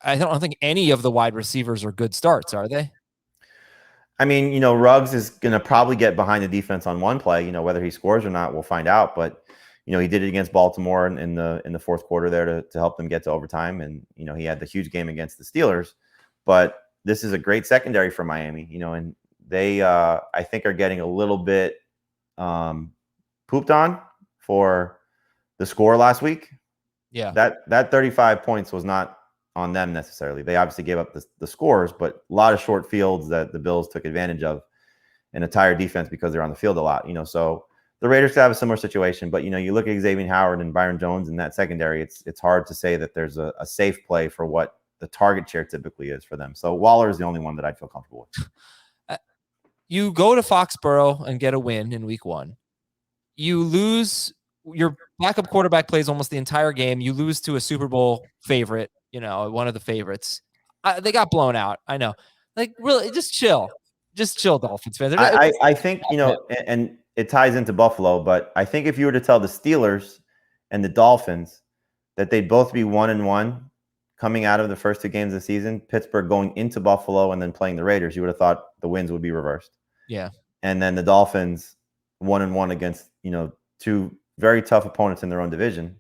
I don't think any of the wide receivers are good starts, are they? I mean, Ruggs is going to probably get behind the defense on one play. Whether he scores or not, we'll find out. But he did it against Baltimore in the fourth quarter there to help them get to overtime, and he had the huge game against the Steelers. But this is a great secondary for Miami. And they I think are getting a little bit pooped on for the score last week. Yeah, that 35 points was not on them necessarily. They obviously gave up the scores, but a lot of short fields that the Bills took advantage of, and a tired defense because they're on the field a lot. So the Raiders could have a similar situation, but you look at Xavier Howard and Byron Jones in that secondary, it's hard to say that there's a safe play for what the target share typically is for them. So Waller is the only one that I feel comfortable with. You go to Foxborough and get a win in week 1. You lose. Your backup quarterback plays almost the entire game. You lose to a Super Bowl favorite, one of the favorites. They got blown out. I know. Really, just chill. Just chill, Dolphins fans. I think, and it ties into Buffalo, but I think if you were to tell the Steelers and the Dolphins that they'd both be 1-1 coming out of the first 2 games of the season, Pittsburgh going into Buffalo and then playing the Raiders, you would have thought the wins would be reversed. Yeah. And then the Dolphins 1-1 against, 2 very tough opponents in their own division.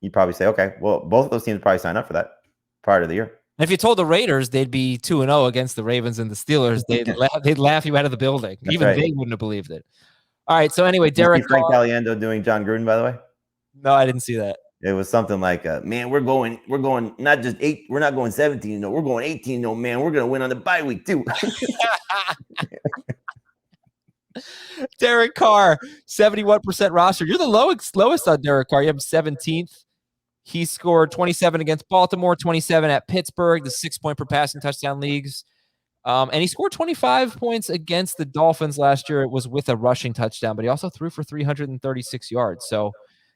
You'd probably say, okay, well, both of those teams probably signed up for that prior to the year. And if you told the Raiders they'd be 2-0 against the Ravens and the Steelers, they'd laugh you out of the building. That's Even right. they wouldn't have believed it. All right. So anyway, Derek Frank Carr. Caliendo doing John Gruden, by the way. No, I didn't see that. It was something like, man, we're going not just 8, we're not going 17, no, we're going 18, no, man, we're going to win on the bye week too. Derek Carr, 71% roster. You're the lowest on Derek Carr. You have 17th. He scored 27 against Baltimore, 27 at Pittsburgh, the 6-point per passing touchdown leagues. And he scored 25 points against the Dolphins last year. It was with a rushing touchdown, but he also threw for 336 yards. So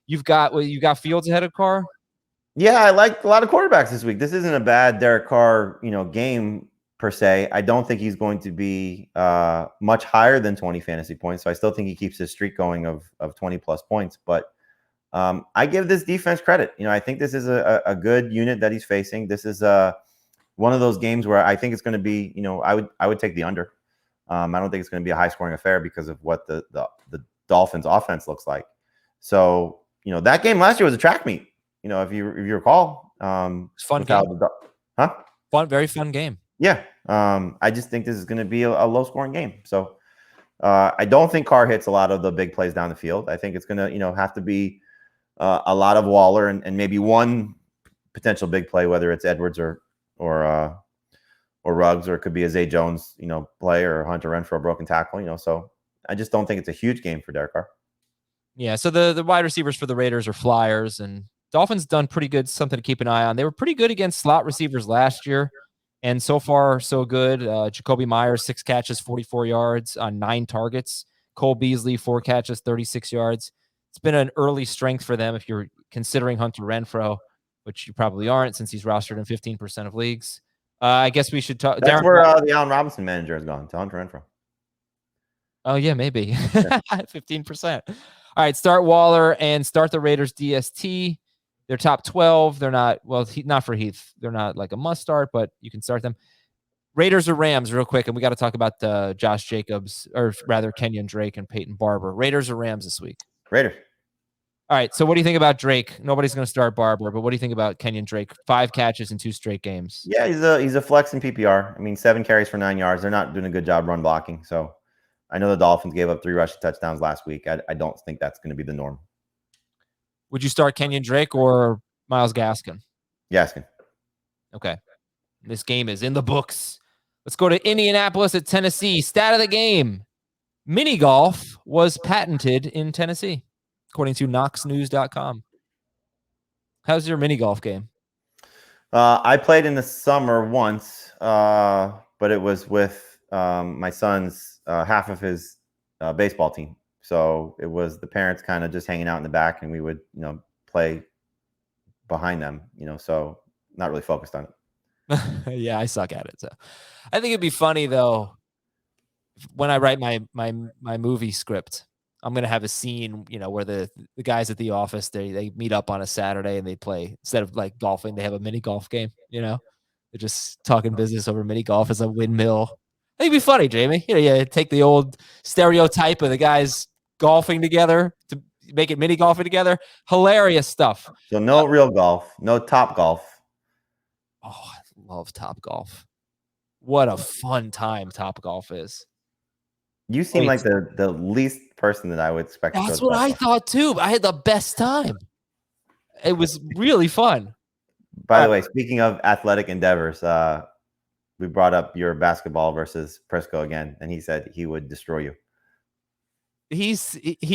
you got Fields ahead of Carr? Yeah, I like a lot of quarterbacks this week. This isn't a bad Derek Carr, game per se. I don't think he's going to be much higher than 20 fantasy points. So I still think he keeps his streak going of 20 plus points. But I give this defense credit. I think this is a good unit that he's facing. This is one of those games where I think it's going to be, I would take the under. I don't think it's going to be a high scoring affair because of what the Dolphins offense looks like. So, that game last year was a track meet. If you recall, it's fun game. Very fun game. Yeah. I just think this is going to be a low scoring game. So I don't think Carr hits a lot of the big plays down the field. I think it's going to, have to be a lot of Waller and maybe one potential big play, whether it's Edwards or Ruggs, or it could be a Zay Jones, play, or Hunter Renfrow for a broken tackle, so I just don't think it's a huge game for Derek Carr. Yeah, so the wide receivers for the Raiders are flyers, and Dolphins done pretty good, something to keep an eye on. They were pretty good against slot receivers last year, and so far, so good. Jacoby Myers, 6 catches, 44 yards on 9 targets. Cole Beasley, 4 catches, 36 yards. It's been an early strength for them if you're considering Hunter Renfrow, which you probably aren't since he's rostered in 15% of leagues. I guess we should talk. That's where the Allen Robinson manager has gone, to Hunter Renfrow. Oh, yeah, maybe. 15%. All right, start Waller and start the Raiders DST. They're top 12. They're not, not for Heath. They're not like a must start, but you can start them. Raiders or Rams real quick, and we got to talk about Josh Jacobs, or rather Kenyon Drake and Peyton Barber. Raiders or Rams this week? Raiders. All right, so what do you think about Drake? Nobody's going to start Barber, but what do you think about Kenyon Drake? 5 catches in 2 straight games. Yeah, he's a flex in PPR. I mean, 7 carries for 9 yards. They're not doing a good job run blocking. So I know the Dolphins gave up 3 rushing touchdowns last week. I don't think that's going to be the norm. Would you start Kenyon Drake or Myles Gaskin? Gaskin. Okay. This game is in the books. Let's go to Indianapolis at Tennessee. Stat of the game. Mini golf was patented in Tennessee, according to knoxnews.com. How's your mini golf game? I played in the summer once, but it was with my son's half of his baseball team. So it was the parents kind of just hanging out in the back, and we would, play behind them, so not really focused on it. Yeah, I suck at it. So I think it'd be funny though, when I write my movie script, I'm going to have a scene, where the guys at the office, they meet up on a Saturday and they play, instead of like golfing, they have a mini golf game, they're just talking business over mini golf as a windmill. I think it'd be funny, Jamey. You take the old stereotype of the guys golfing together to make it mini golfing together. Hilarious stuff. So no real golf, no Top Golf. Oh, I love Top Golf. What a fun time Top Golf is. You seem like the least person that I would expect. That's what I thought too. I had the best time. It was really fun. By the way, speaking of athletic endeavors, we brought up your basketball versus Prisco again, and he said he would destroy you. He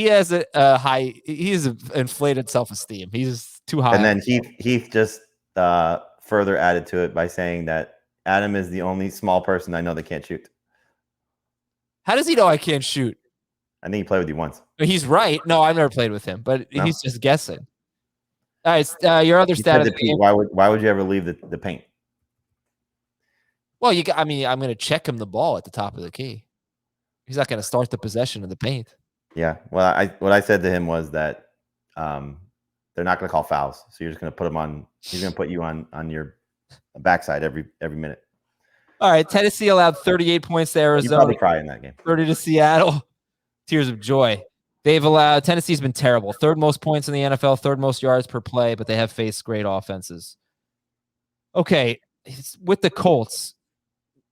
has a high. He has inflated self-esteem. He's too high. And then Heath just further added to it by saying that Adam is the only small person I know that can't shoot. How does he know I can't shoot? I think he played with you once. He's right. No, I've never played with him, but he's just guessing. All right, your other stat. Why would you ever leave the paint? Well, I mean, I'm going to check him the ball at the top of the key. He's not going to start the possession of the paint. Yeah. Well, what I said to him was that they're not going to call fouls, so you're just going to put him on. He's going to put you on your backside every minute. All right, Tennessee allowed 38 points to Arizona. You probably cry in that game. 30 to Seattle. Tears of joy. Tennessee's been terrible. Third most points in the NFL, third most yards per play, but they have faced great offenses. Okay, with the Colts,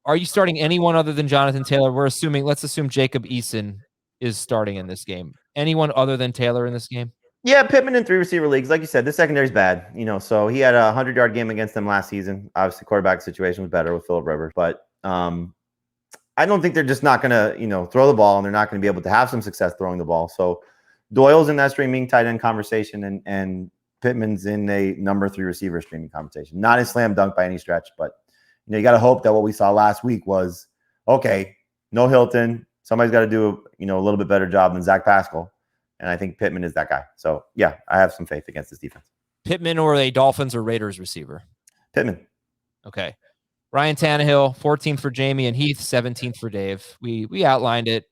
are you starting anyone other than Jonathan Taylor? Let's assume Jacob Eason is starting in this game. Anyone other than Taylor in this game? Yeah, Pittman in 3 receiver leagues. Like you said, the secondary's bad. So he had a 100-yard game against them last season. Obviously, quarterback situation was better with Phillip Rivers, but I don't think they're just not going to, throw the ball, and they're not going to be able to have some success throwing the ball. So Doyle's in that streaming tight end conversation, and Pittman's in a number 3 receiver streaming conversation. Not a slam dunk by any stretch, but you got to hope that what we saw last week was, okay, no Hilton. Somebody's got to do a little bit better job than Zach Pascal. And I think Pittman is that guy. So, yeah, I have some faith against this defense. Pittman or a Dolphins or Raiders receiver? Pittman. Okay. Ryan Tannehill, 14th for Jamey and Heath, 17th for Dave. We outlined it.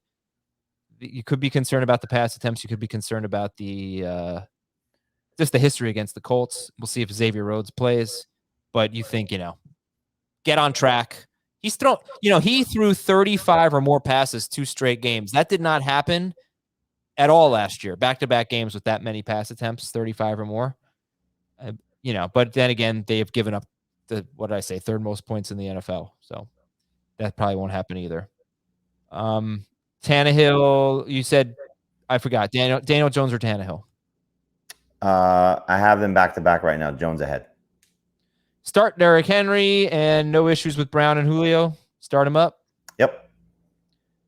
You could be concerned about the pass attempts. You could be concerned about just the history against the Colts. We'll see if Xavier Rhodes plays. But you think, get on track. He threw 35 or more passes 2 straight games. That did not happen at all last year. Back-to-back games with that many pass attempts, 35 or more. But then again, they have given up third most points in the NFL. So that probably won't happen either. Tannehill, you said, I forgot, Daniel Jones or Tannehill? I have them back-to-back right now. Jones ahead. Start Derrick Henry and no issues with Brown and Julio. Start him up. Yep.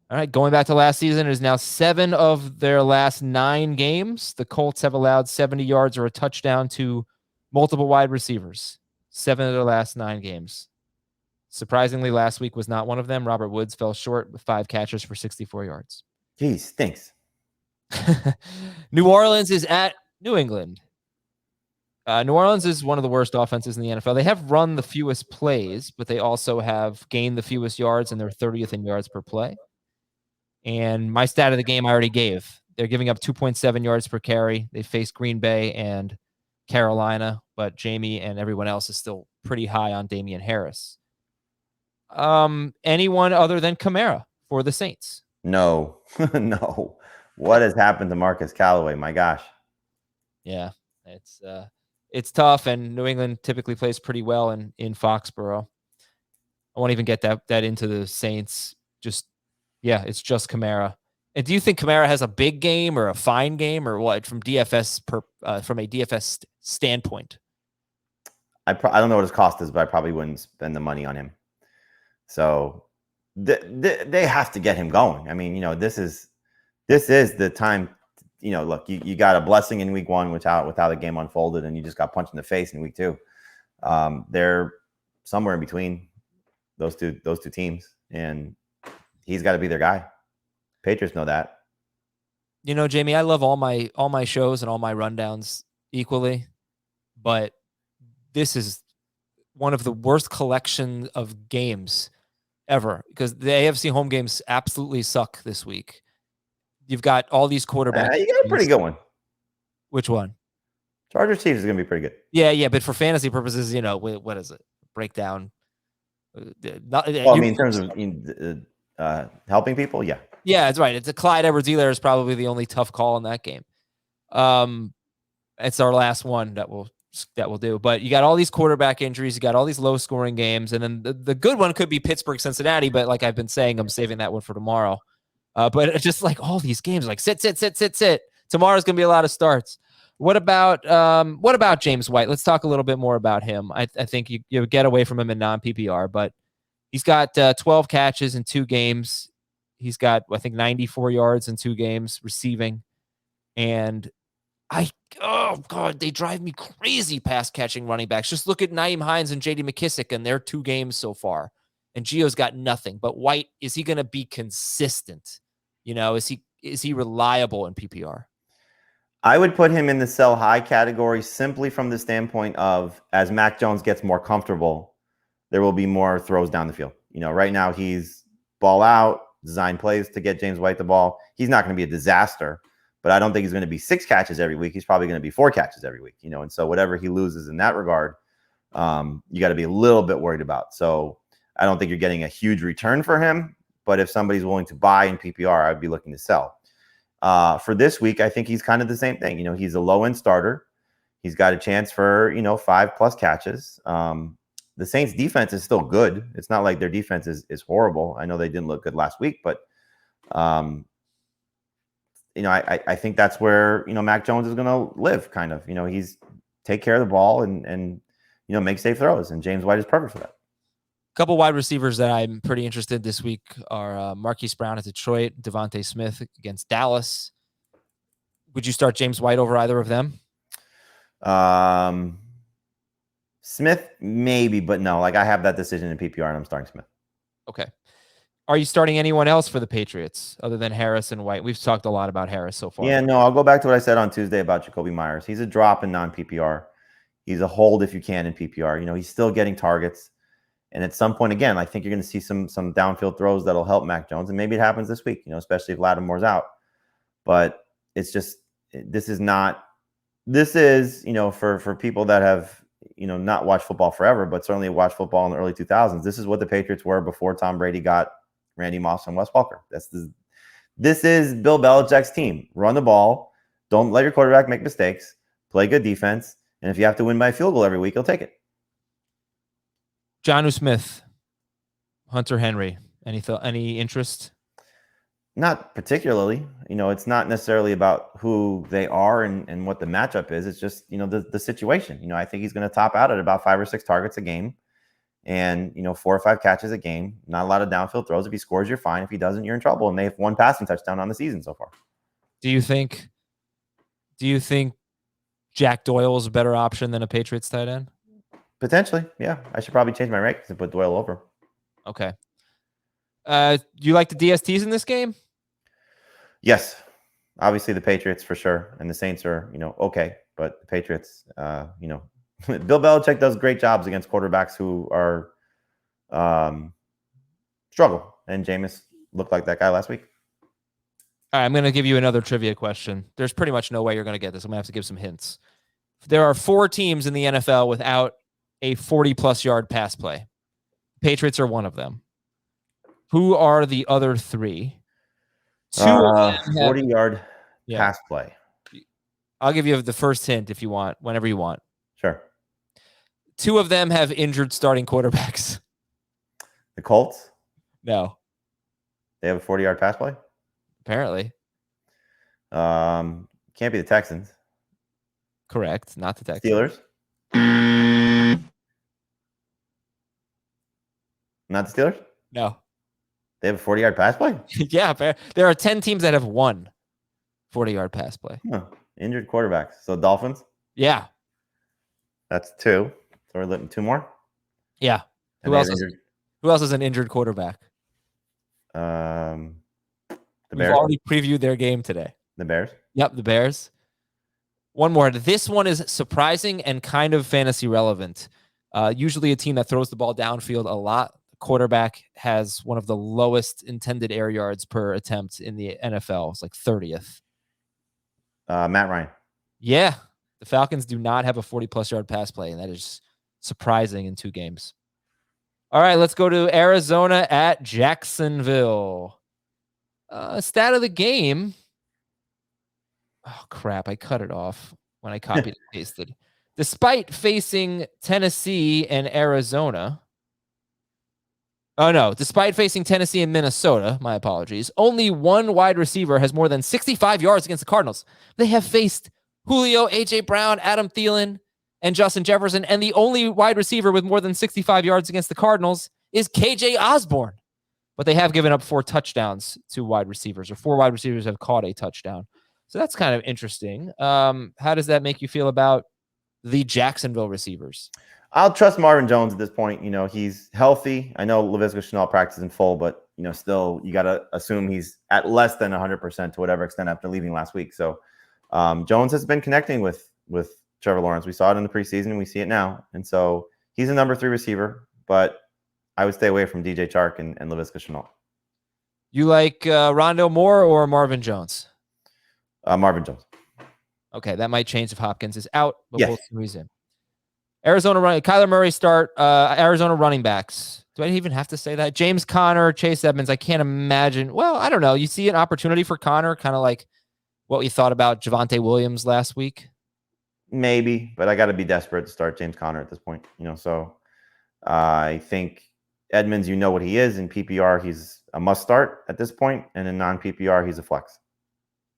All right, going back to last season, it is now 7 of their last 9 games. The Colts have allowed 70 yards or a touchdown to multiple wide receivers. 7 of their last 9 games. Surprisingly, last week was not one of them. Robert Woods fell short with 5 catches for 64 yards. Geez, stinks. New Orleans is at New England. New Orleans is one of the worst offenses in the NFL. They have run the fewest plays, but they also have gained the fewest yards, and they're 30th in yards per play. And my stat of the game I already gave. They're giving up 2.7 yards per carry. They face Green Bay and Carolina, but Jamey and everyone else is still pretty high on Damien Harris. Anyone other than Kamara for the Saints? No. No. What has happened to Marcus Callaway? My gosh. Yeah, it's tough, and New England typically plays pretty well in Foxborough. I won't even get that into the Saints. It's just Kamara. And do you think Kamara has a big game or a fine game or what from DFS from a DFS standpoint? I don't know what his cost is, but I probably wouldn't spend the money on him. So they have to get him going. I mean, this is the time. Look, you got a blessing in week 1 without the game unfolded, and you just got punched in the face in week 2. They're somewhere in between those two teams, and he's got to be their guy. Patriots know that. Jamey, I love all my shows and all my rundowns equally, but this is one of the worst collection of games ever because the AFC home games absolutely suck this week. You've got all these quarterbacks. You got a pretty good one. Which one? Chargers Chiefs is going to be pretty good. Yeah, but for fantasy purposes, what is it? Breakdown. In terms of helping people, yeah. Yeah, that's right. It's a Clyde Edwards-Helaire is probably the only tough call in that game. It's our last one that we'll do. But you got all these quarterback injuries. You got all these low-scoring games. And then the good one could be Pittsburgh-Cincinnati, but like I've been saying, I'm saving that one for tomorrow. But it's just like all these games, like sit. Tomorrow's going to be a lot of starts. What about James White? Let's talk a little bit more about him. I think you get away from him in non-PPR, but he's got 12 catches in 2 games. He's got, I think, 94 yards in 2 games receiving. And they drive me crazy pass catching running backs. Just look at Nyheim Hines and J.D. McKissick and their 2 games so far. And Gio's got nothing. But White, is he going to be consistent? Is he reliable in PPR? I would put him in the sell high category simply from the standpoint of as Mac Jones gets more comfortable, there will be more throws down the field. right now he's ball out, design plays to get James White the ball. He's not going to be a disaster, but I don't think he's going to be 6 catches every week. He's probably going to be 4 catches every week, and so whatever he loses in that regard, you got to be a little bit worried about. So I don't think you're getting a huge return for him, but if somebody's willing to buy in PPR, I'd be looking to sell. For this week, I think he's kind of the same thing. He's a low-end starter. He's got a chance for, 5+ catches. The Saints defense is still good. It's not like their defense is horrible. I know they didn't look good last week, but I think that's where, Mac Jones is going to live kind of. He's take care of the ball and make safe throws, and James White is perfect for that. A couple wide receivers that I'm pretty interested this week are Marquise Brown at Detroit, Devontae Smith against Dallas. Would you start James White over either of them? Smith, maybe, but no. I have that decision in PPR, and I'm starting Smith. Okay. Are you starting anyone else for the Patriots other than Harris and White? We've talked a lot about Harris so far. Yeah, no, I'll go back to what I said on Tuesday about Jacoby Myers. He's a drop in non-PPR. He's a hold if you can in PPR. He's still getting targets. And at some point, again, I think you're going to see some downfield throws that'll help Mac Jones. And maybe it happens this week, especially if Lattimore's out. But it's just, this is, for people that have, not watched football forever, but certainly watched football in the early 2000s. This is what the Patriots were before Tom Brady got Randy Moss and Wes Welker. This is Bill Belichick's team. Run the ball. Don't let your quarterback make mistakes. Play good defense. And if you have to win by a field goal every week, you'll take it. Jonnu Smith, Hunter Henry, any interest? Not particularly. It's not necessarily about who they are and what the matchup is. It's just, the situation. I think he's going to top out at about 5 or 6 targets a game and, 4 or 5 catches a game. Not a lot of downfield throws. If he scores, you're fine. If he doesn't, you're in trouble. And they have 1 passing touchdown on the season so far. Do you think Jack Doyle is a better option than a Patriots tight end? Potentially, yeah. I should probably change my rankings and put Doyle over. Okay. Do you like the DSTs in this game? Yes. Obviously, the Patriots for sure. And the Saints are, okay. But the Patriots, Bill Belichick does great jobs against quarterbacks who are struggle. And Jameis looked like that guy last week. All right, I'm going to give you another trivia question. There's pretty much no way you're going to get this. I'm going to have to give some hints. There are 4 teams in the NFL without a 40-plus yard pass play. Patriots are one of them. Who are the other 3? 2 40-yard pass play. I'll give you the first hint if you want, whenever you want. Sure. 2 of them have injured starting quarterbacks. The Colts? No. They have a 40-yard pass play? Apparently. Can't be the Texans. Correct. Not the Texans. Steelers? Not the Steelers? No. They have a 40-yard pass play? Yeah. There are 10 teams that have 1 40-yard pass play. Huh. Injured quarterbacks. So Dolphins? Yeah. That's 2. So we're looking 2 more? Yeah. Who else is an injured quarterback? The We've Bears? already previewed their game today. The Bears? Yep, the Bears. One more. This one is surprising and kind of fantasy relevant. Usually a team that throws the ball downfield a lot. Quarterback has one of the lowest intended air yards per attempt in the NFL. It's like 30th. Matt Ryan. Yeah. The Falcons do not have a 40-plus yard pass play, and that is surprising in 2 games. All right, let's go to Arizona at Jacksonville. Stat of the game. Oh, crap. I cut it off when I copied and pasted. Despite facing Tennessee and Arizona. Oh, no. Despite facing Tennessee and Minnesota, my apologies, only 1 wide receiver has more than 65 yards against the Cardinals. They have faced Julio, A.J. Brown, Adam Thielen, and Justin Jefferson, and the only wide receiver with more than 65 yards against the Cardinals is KJ Osborne. But they have given up 4 touchdowns to wide receivers, or 4 wide receivers have caught a touchdown. So that's kind of interesting. How does that make you feel about the Jacksonville receivers? I'll trust Marvin Jones at this point. He's healthy. I know Laviska Shenault practiced in full, but, still you got to assume he's at less than 100% to whatever extent after leaving last week. So Jones has been connecting with Trevor Lawrence. We saw it in the preseason and we see it now. And so he's a number 3 receiver, but I would stay away from DJ Chark and Laviska Shenault. You like Rondale Moore or Marvin Jones? Marvin Jones. Okay, that might change if Hopkins is out, but Yes. we'll see who he's in. Arizona running. Kyler Murray start. Arizona running backs. Do I even have to say that? James Conner, Chase Edmonds. I can't imagine. Well, I don't know. You see an opportunity for Conner, kind of like what we thought about Javonte Williams last week. Maybe, but I got to be desperate to start James Conner at this point. So I think Edmonds, you know what he is. In PPR, he's a must start at this point, and in non-PPR, he's a flex.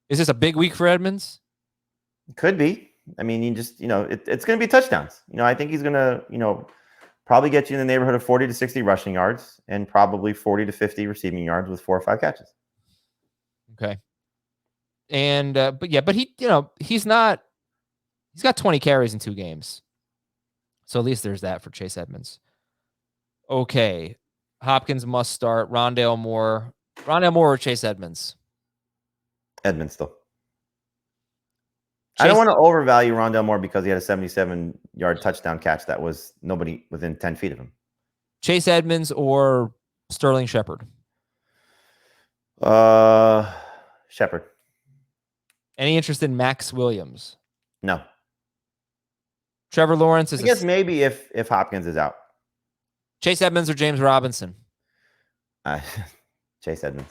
Is this a big week for Edmonds? Could be. I mean, you just, it's going to be touchdowns. I think he's going to, probably get you in the neighborhood of 40 to 60 rushing yards and probably 40 to 50 receiving yards with 4 or 5 catches. Okay. And, but he, he's got 20 carries in 2 games. So at least there's that for Chase Edmonds. Okay. Hopkins must start. Rondale Moore or Chase Edmonds? Edmonds still. I don't want to overvalue Rondale Moore because he had a 77-yard touchdown catch that was nobody within 10 feet of him. Chase Edmonds or Sterling Shepard? Shepard. Any interest in Max Williams? No. Trevor Lawrence is. I guess maybe if Hopkins is out. Chase Edmonds or James Robinson? Chase Edmonds.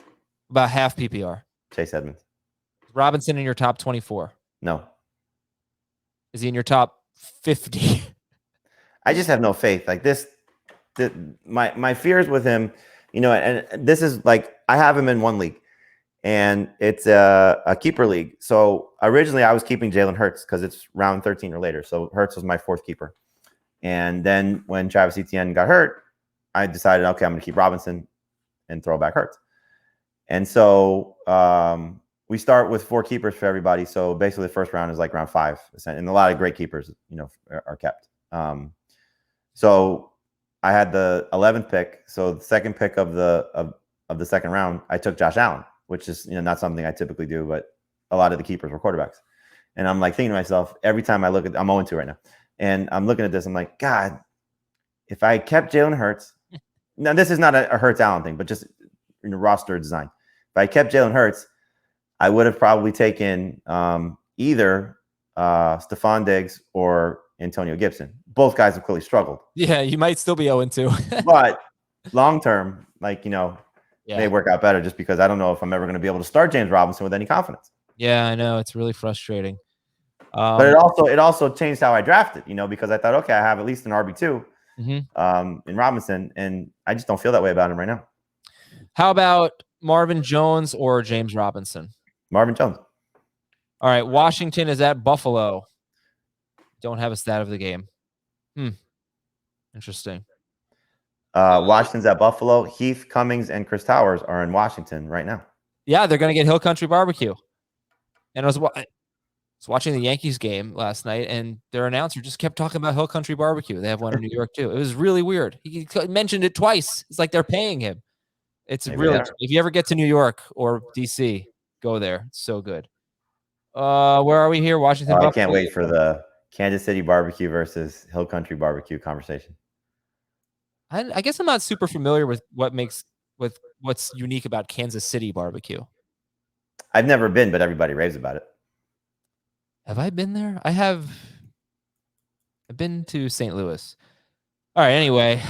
About half PPR. Chase Edmonds. Robinson in your top 24? No. Is he in your top 50? I just have no faith. Like this, my fears with him, and this is like I have him in one league, and it's a keeper league. So originally I was keeping Jalen Hurts because it's round 13 or later. So Hurts was my 4th keeper. And then when Travis Etienne got hurt, I decided, okay, I'm going to keep Robinson and throw back Hurts. And so we start with 4 keepers for everybody. So basically the first round is like round 5. And a lot of great keepers, are kept. So I had the 11th pick. So the second pick of the second round, I took Josh Allen, which is not something I typically do, but a lot of the keepers were quarterbacks. And I'm like thinking to myself, every time I look at, I'm 0-2 right now. And I'm looking at this, I'm like, God, if I kept Jalen Hurts, now this is not a Hurts Allen thing, but just roster design. If I kept Jalen Hurts, I would have probably taken either Stephon Diggs or Antonio Gibson. Both guys have clearly struggled. Yeah, you might still be 0-2. But long term, may work out better just because I don't know if I'm ever going to be able to start James Robinson with any confidence. Yeah, I know. It's really frustrating. But it also changed how I drafted, because I thought, okay, I have at least an RB2 in Robinson, and I just don't feel that way about him right now. How about Marvin Jones or James Robinson? Marvin Jones. All right, Washington is at Buffalo. Don't have a stat of the game. Interesting. Washington's at Buffalo. Heath, Cummings, and Chris Towers are in Washington right now. Yeah, they're going to get Hill Country Barbecue. And I was watching the Yankees game last night, and their announcer just kept talking about Hill Country Barbecue. They have one in New York, too. It was really weird. He mentioned it twice. It's like they're paying him. It's really, if you ever get to New York or DC, go there. It's so good. Where are we here? Washington. I can't wait for the Kansas City Barbecue versus Hill Country Barbecue conversation. I guess I'm not super familiar with what's unique about Kansas City Barbecue. I've never been, but everybody raves about it. Have I been there? I have. I've been to St. Louis. All right. Anyway,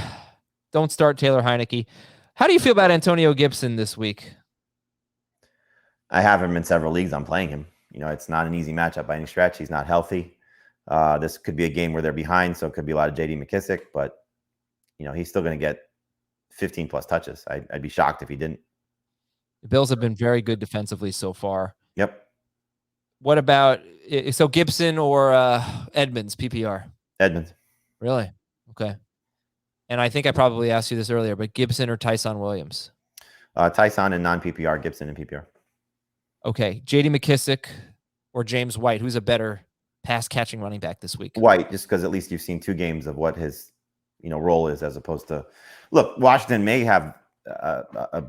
don't start Taylor Heineke. How do you feel about Antonio Gibson this week? I have him in several leagues. I'm playing him. It's not an easy matchup by any stretch. He's not healthy. This could be a game where they're behind, so it could be a lot of J.D. McKissick, but he's still going to get 15 plus touches. I'd be shocked if he didn't. The Bills have been very good defensively so far. Yep. What about Gibson or Edmonds PPR? Edmonds. Really? Okay. And I think I probably asked you this earlier, but Gibson or Tyson Williams? Tyson in non-PPR, Gibson in PPR. Okay. J.D. McKissick or James White? Who's a better pass-catching running back this week? White, just because at least you've seen 2 games of what his role is, as opposed to, look, Washington may have a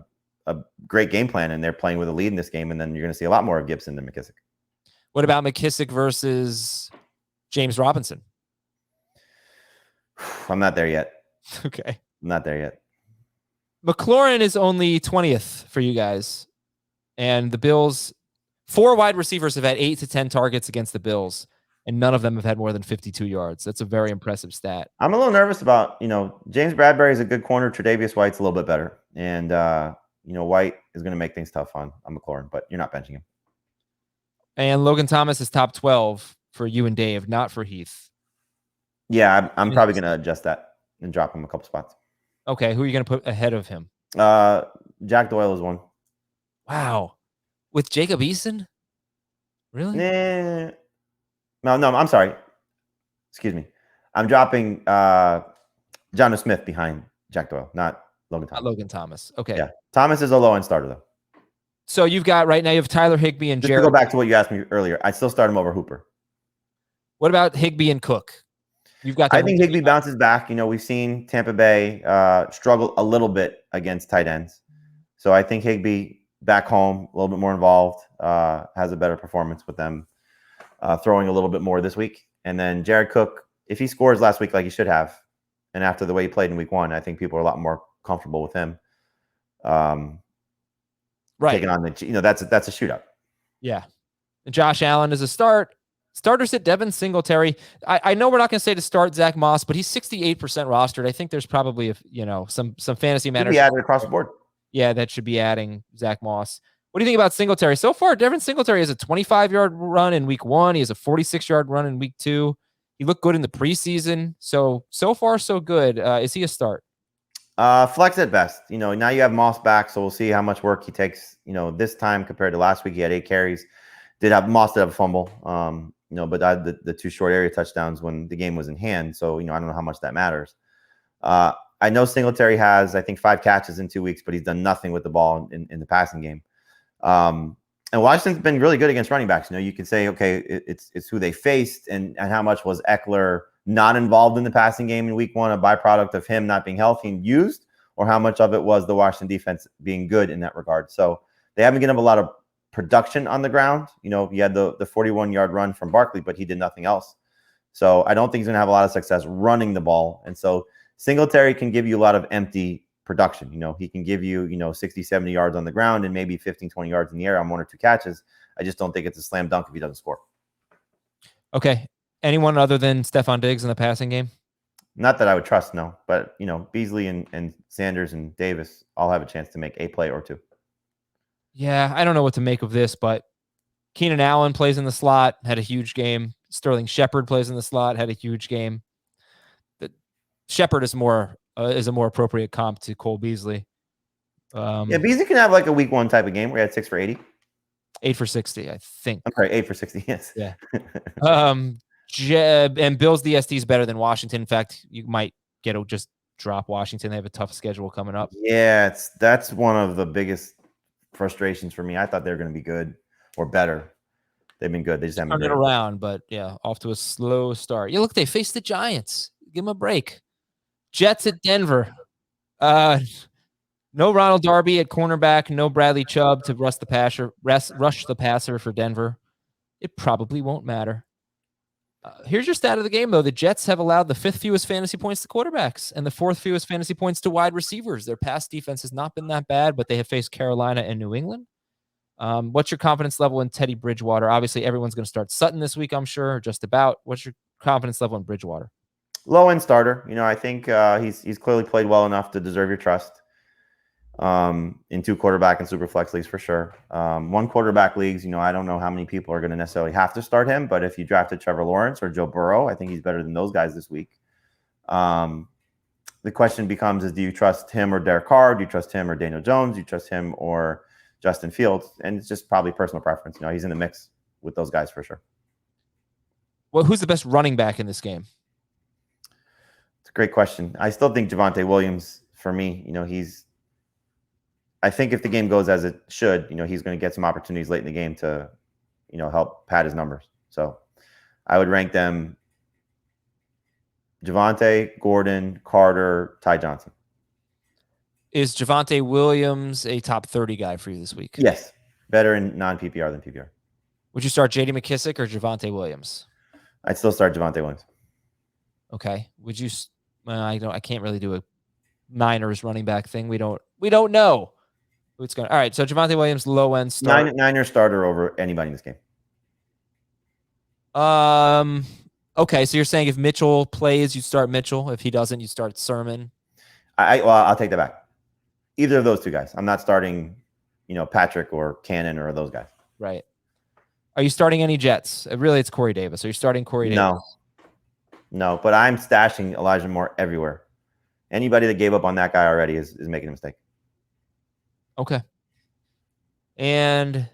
great game plan and they're playing with a lead in this game, and then you're going to see a lot more of Gibson than McKissick. What about McKissick versus James Robinson? I'm not there yet. Okay. I'm not there yet. McLaurin is only 20th for you guys. And the Bills, 4 wide receivers have had 8 to 10 targets against the Bills, and none of them have had more than 52 yards. That's a very impressive stat. I'm a little nervous about, James Bradbury is a good corner. Tre'Davious White's a little bit better. And, White is going to make things tough on McLaurin, but you're not benching him. And Logan Thomas is top 12 for you and Dave, not for Heath. Yeah, I'm probably going to adjust that and drop him a couple spots. Okay, who are you going to put ahead of him? Jack Doyle is one. Wow. With Jacob Eason? Really? No, I'm sorry. Excuse me. I'm dropping Jonnu Smith behind Jack Doyle, not Logan Thomas. Not Logan Thomas. Okay. Yeah. Thomas is a low-end starter, though. So you've got right now, you have Tyler Higbee and Just Jared. to go back to what you asked me earlier, I still start him over Hooper. What about Higbee and Cook? You've got. I think Higbee bounces back. We've seen Tampa Bay struggle a little bit against tight ends. So I think Higbee back home, a little bit more involved, has a better performance with them throwing a little bit more this week. And then Jared Cook, if he scores last week like he should have, and after the way he played in week 1, I think people are a lot more comfortable with him. Right. Taking on that's a shootout. Yeah. Josh Allen is a start. Starter sit Devin Singletary. I know we're not going to say to start Zach Moss, but he's 68% rostered. I think there's probably some fantasy managers. Be added across the board. Yeah, that should be adding Zach Moss. What do you think about Singletary? So far, Devin Singletary has a 25-yard run in week 1. He has a 46-yard run in week 2. He looked good in the preseason. So far, so good. Is he a start? Flex at best. Now you have Moss back, so we'll see how much work he takes, this time compared to last week. He had 8 carries. Moss did have a fumble, but I had the 2 short area touchdowns when the game was in hand. So, I don't know how much that matters. I know Singletary has, I think, 5 catches in 2 weeks, but he's done nothing with the ball in the passing game. And Washington's been really good against running backs. You can say, okay, it's who they faced and how much was Eckler not involved in the passing game in week 1, a byproduct of him not being healthy and used, or how much of it was the Washington defense being good in that regard. So they haven't given up a lot of production on the ground. You had the 41-yard run from Barkley, but he did nothing else. So I don't think he's going to have a lot of success running the ball. And so Singletary can give you a lot of empty production. He can give you, 60, 70 yards on the ground and maybe 15, 20 yards in the air on 1 or 2 catches. I just don't think it's a slam dunk if he doesn't score. Okay. Anyone other than Stephon Diggs in the passing game? Not that I would trust, no. But, Beasley and Sanders and Davis all have a chance to make a play or 2. Yeah, I don't know what to make of this, but Keenan Allen plays in the slot, had a huge game. Sterling Shepard plays in the slot, had a huge game. Shepard is a more appropriate comp to Cole Beasley. Beasley can have like a week 1 type of game where he had 6 for 80. 8 for 60, I think. I'm sorry, 8 for 60, yes. Yeah. And Bills DST is better than Washington. In fact, you might just drop Washington. They have a tough schedule coming up. Yeah, that's one of the biggest frustrations for me. I thought they were going to be good or better. They've been good. They just haven't turned it around, but yeah, off to a slow start. Yeah, look, they faced the Giants. Give them a break. Jets at Denver. No Ronald Darby at cornerback. No Bradley Chubb to rush the passer for Denver. It probably won't matter. Here's your stat of the game, though. The Jets have allowed the 5th fewest fantasy points to quarterbacks and the 4th fewest fantasy points to wide receivers. Their pass defense has not been that bad, but they have faced Carolina and New England. What's your confidence level in Teddy Bridgewater? Obviously, everyone's going to start Sutton this week, I'm sure, just about. What's your confidence level in Bridgewater? Low-end starter. I think he's clearly played well enough to deserve your trust in 2 quarterback and super flex leagues for sure. 1 quarterback leagues, I don't know how many people are going to necessarily have to start him, but if you drafted Trevor Lawrence or Joe Burrow, I think he's better than those guys this week. The question becomes do you trust him or Derek Carr? Do you trust him or Daniel Jones? Do you trust him or Justin Fields? And it's just probably personal preference. He's in the mix with those guys for sure. Well, who's the best running back in this game? It's a great question. I still think Javonte Williams, for me, I think if the game goes as it should, he's going to get some opportunities late in the game to, help pad his numbers. So I would rank them Javonte, Gordon, Carter, Ty Johnson. Is Javonte Williams a top 30 guy for you this week? Yes. Better in non-PPR than PPR. Would you start J.D. McKissick or Javonte Williams? I'd still start Javonte Williams. Okay. Would you? I can't really do a Niners running back thing. We don't know who it's going to. All right, so Javonte Williams, low end start. Niner starter over anybody in this game. Okay, so you're saying if Mitchell plays, you start Mitchell. If he doesn't, you start Sermon. Well, I'll take that back. Either of those two guys. I'm not starting, Patrick or Cannon or those guys. Right. Are you starting any Jets? Really, it's Corey Davis. Are you starting Corey Davis? No, but I'm stashing Elijah Moore everywhere. Anybody that gave up on that guy already is making a mistake. Okay. And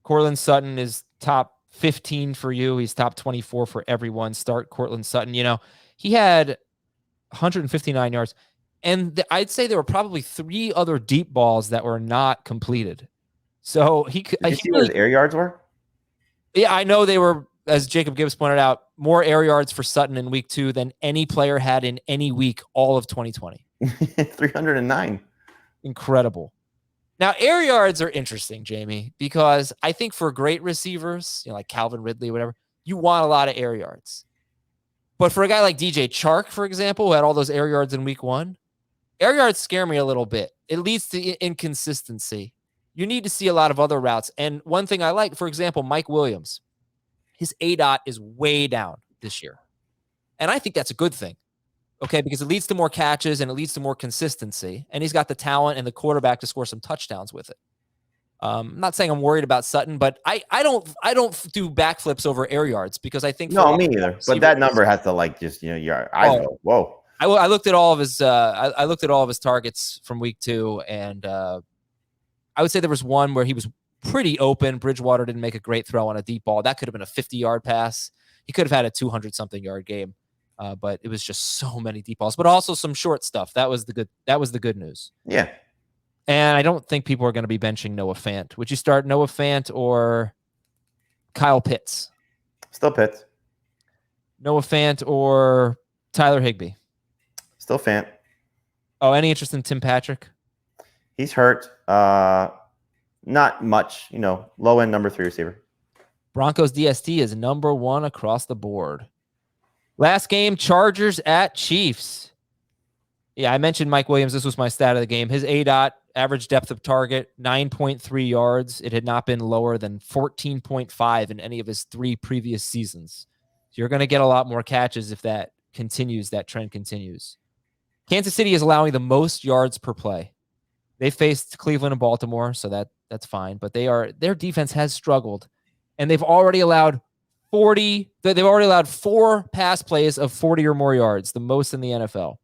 Courtland Sutton is top 15 for you. He's top 24 for everyone. Start Courtland Sutton. He had 159 yards. And I'd say there were probably 3 other deep balls that were not completed. So Did you see what his air yards were? Yeah, I know they were, as Jacob Gibbs pointed out, more air yards for Sutton in week 2 than any player had in any week all of 2020. 309. Incredible. Now, air yards are interesting, Jamey, because I think for great receivers, like Calvin Ridley or whatever, you want a lot of air yards. But for a guy like DJ Chark, for example, who had all those air yards in week 1, air yards scare me a little bit. It leads to inconsistency. You need to see a lot of other routes. And one thing I like, for example, Mike Williams, his ADOT is way down this year. And I think that's a good thing. Okay, because it leads to more catches and it leads to more consistency. And he's got the talent and the quarterback to score some touchdowns with it. I'm not saying I'm worried about Sutton, but I don't do backflips over air yards because I think no, me either. But that number has to your eyes go, whoa. I looked at all of his I looked at all of his targets from week 2, and I would say there was one where he was pretty open. Bridgewater didn't make a great throw on a deep ball. That could have been a 50-yard pass. He could have had a 200-something yard game. But it was just so many deep balls, but also some short stuff. That was the good news. Yeah. And I don't think people are going to be benching Noah Fant. Would you start Noah Fant or Kyle Pitts? Still Pitts. Noah Fant or Tyler Higbee? Still Fant. Oh, any interest in Tim Patrick? He's hurt. Not much, low end number 3 receiver. Broncos DST is number 1 across the board. Last game, Chargers at Chiefs. Yeah, I mentioned Mike Williams. This was my stat of the game. His ADOT, average depth of target, 9.3 yards. It had not been lower than 14.5 in any of his 3 previous seasons. So you're going to get a lot more catches if that trend continues. Kansas City is allowing the most yards per play. They faced Cleveland and Baltimore, so that's fine. But their defense has struggled, and they've already allowed 4 pass plays of 40 or more yards, the most in the NFL.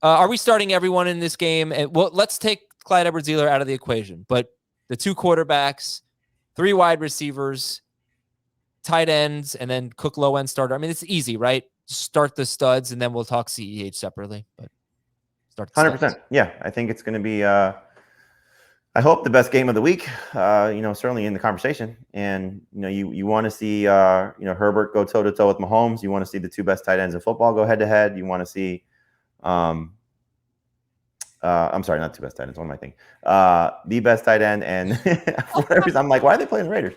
Are we starting everyone in this game? Well, let's take Clyde Edwards-Helaire out of the equation, but the 2 quarterbacks, 3 wide receivers, tight ends, and then Cook low end starter. I mean, it's easy, right? Start the studs, and then we'll talk CEH separately. But start the 100%. studs. Yeah, I think it's going to be. I hope the best game of the week. Certainly in the conversation, and you want to see Herbert go toe to toe with Mahomes. You want to see the 2 best tight ends in football go head to head. You want to see. I'm sorry, not 2 best tight ends. What am I thinking? The best tight end, and for whatever reason, I'm like, why are they playing the Raiders?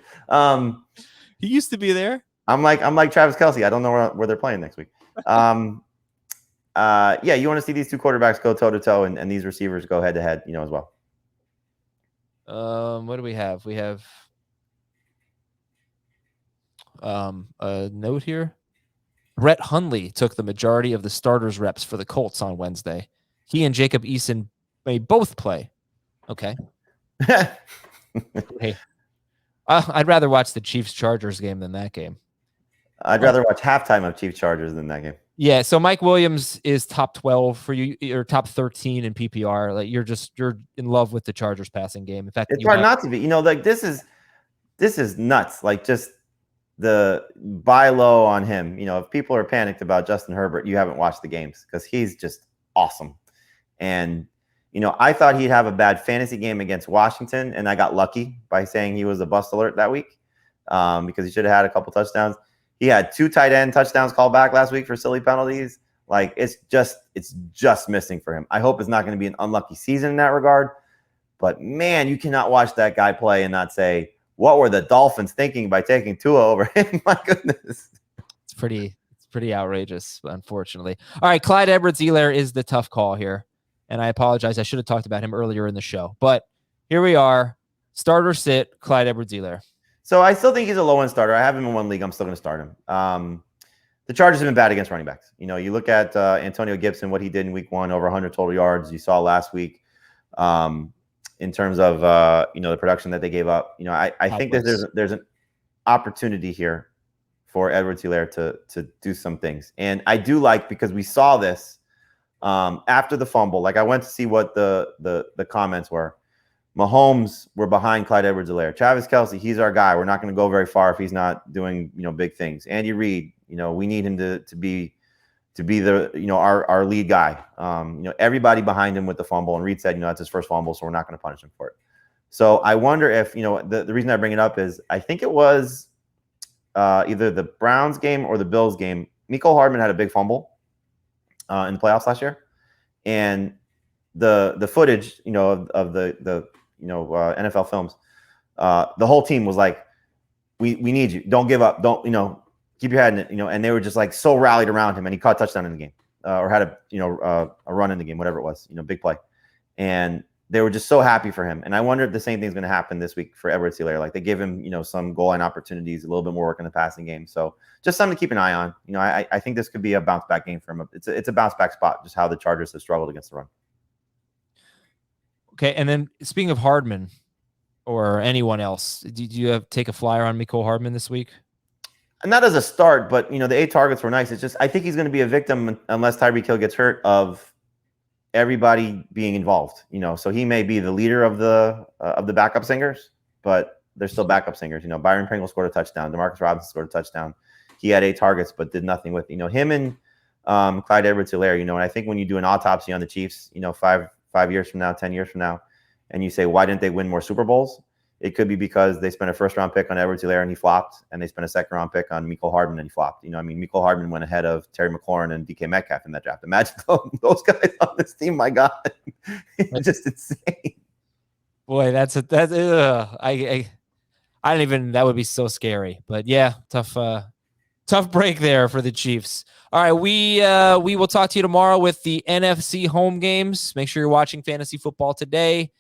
He used to be there. I'm like Travis Kelce. I don't know where they're playing next week. You want to see these 2 quarterbacks go toe to toe, and these receivers go head to head, as well. What do we have? We have a note here. Brett Hundley took the majority of the starters reps for the Colts on Wednesday. He and Jacob Eason may both play. Okay. Hey, I'd rather watch the Chiefs-Chargers game than that game. I'd rather watch halftime of Chiefs-Chargers than that game. Yeah, so Mike Williams is top 12 for you, or top 13 in PPR. Like you're in love with the Chargers passing game. In fact, it's hard not to be. This is nuts. Like, just the buy low on him. If people are panicked about Justin Herbert, you haven't watched the games, because he's just awesome. And I thought he'd have a bad fantasy game against Washington, and I got lucky by saying he was a bust alert that week, because he should have had a couple touchdowns. He had 2 tight end touchdowns called back last week for silly penalties. Like, it's just missing for him. I hope it's not going to be an unlucky season in that regard. But man, you cannot watch that guy play and not say, what were the Dolphins thinking by taking Tua over him? My goodness. It's pretty pretty outrageous, unfortunately. All right, Clyde Edwards-Helaire is the tough call here, and I apologize. I should have talked about him earlier in the show, but here we are. Start or sit, Clyde Edwards-Helaire. So I still think he's a low-end starter. I have him in one league. I'm still going to start him. The Chargers have been bad against running backs. You know, you look at Antonio Gibson, what he did in week 1, over 100 total yards. You saw last week in terms of, the production that they gave up. You know, I think that there's an opportunity here for Edwards-Helaire to do some things. And I do like, because we saw this after the fumble. Like, I went to see what the comments were. Mahomes were behind Clyde Edwards-Helaire. Travis Kelce, he's our guy. We're not going to go very far if he's not doing, big things. Andy Reid, we need him to be the, our lead guy. Everybody behind him with the fumble. And Reid said, that's his first fumble, so we're not going to punish him for it. So I wonder if, the reason I bring it up is I think it was either the Browns game or the Bills game. Mecole Hardman had a big fumble in the playoffs last year. And the footage, of the NFL films, the whole team was like, we need you. Don't give up. Don't, keep your head in it, and they were just like so rallied around him, and he caught a touchdown in the game or had a run in the game, whatever it was, big play. And they were just so happy for him. And I wonder if the same thing's going to happen this week for Edwards-Helaire. Like, they give him, some goal line opportunities, a little bit more work in the passing game. So just something to keep an eye on. I think this could be a bounce back game for him. It's a bounce back spot, just how the Chargers have struggled against the run. Okay, and then speaking of Hardman or anyone else, do you take a flyer on Mecole Hardman this week? Not as a start, but the 8 targets were nice. It's just I think he's going to be a victim unless Tyreek Hill gets hurt of everybody being involved. So he may be the leader of the backup singers, but they're still backup singers. Byron Pringle scored a touchdown. Demarcus Robinson scored a touchdown. He had 8 targets, but did nothing with him and Clyde Edwards-Helaire. And I think when you do an autopsy on the Chiefs, 5 years from now, 10 years from now, and you say, why didn't they win more Super Bowls? It could be because they spent a first-round pick on Edwards-Helaire and he flopped, and they spent a second-round pick on Mecole Hardman and he flopped. Mecole Hardman went ahead of Terry McLaurin and DK Metcalf in that draft. Imagine those guys on this team. My God, it's just insane. Boy, I don't even. That would be so scary. But yeah, tough break there for the Chiefs. All right, we will talk to you tomorrow with the NFC home games. Make sure you're watching fantasy football today.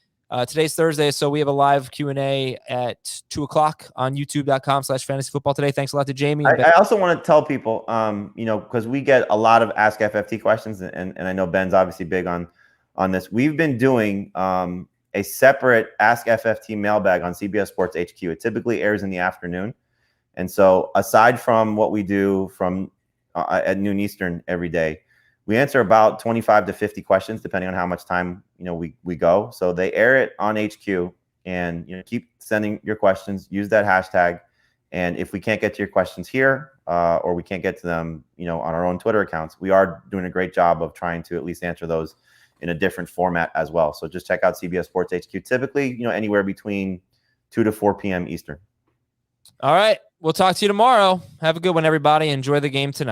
Today's Thursday, so we have a live Q&A at 2:00 on youtube.com/fantasyfootball today. Thanks a lot to Jamey. I also want to tell people, because we get a lot of Ask FFT questions, and I know Ben's obviously big on this. We've been doing a separate Ask FFT mailbag on CBS Sports HQ. It typically airs in the afternoon. And so aside from what we do from at noon Eastern every day, we answer about 25 to 50 questions, depending on how much time, we go. So they air it on HQ, and, keep sending your questions, use that hashtag. And if we can't get to your questions here, or we can't get to them, on our own Twitter accounts, we are doing a great job of trying to at least answer those in a different format as well. So just check out CBS Sports HQ, typically, anywhere between 2 to 4 p.m. Eastern. All right. We'll talk to you tomorrow. Have a good one, everybody. Enjoy the game tonight.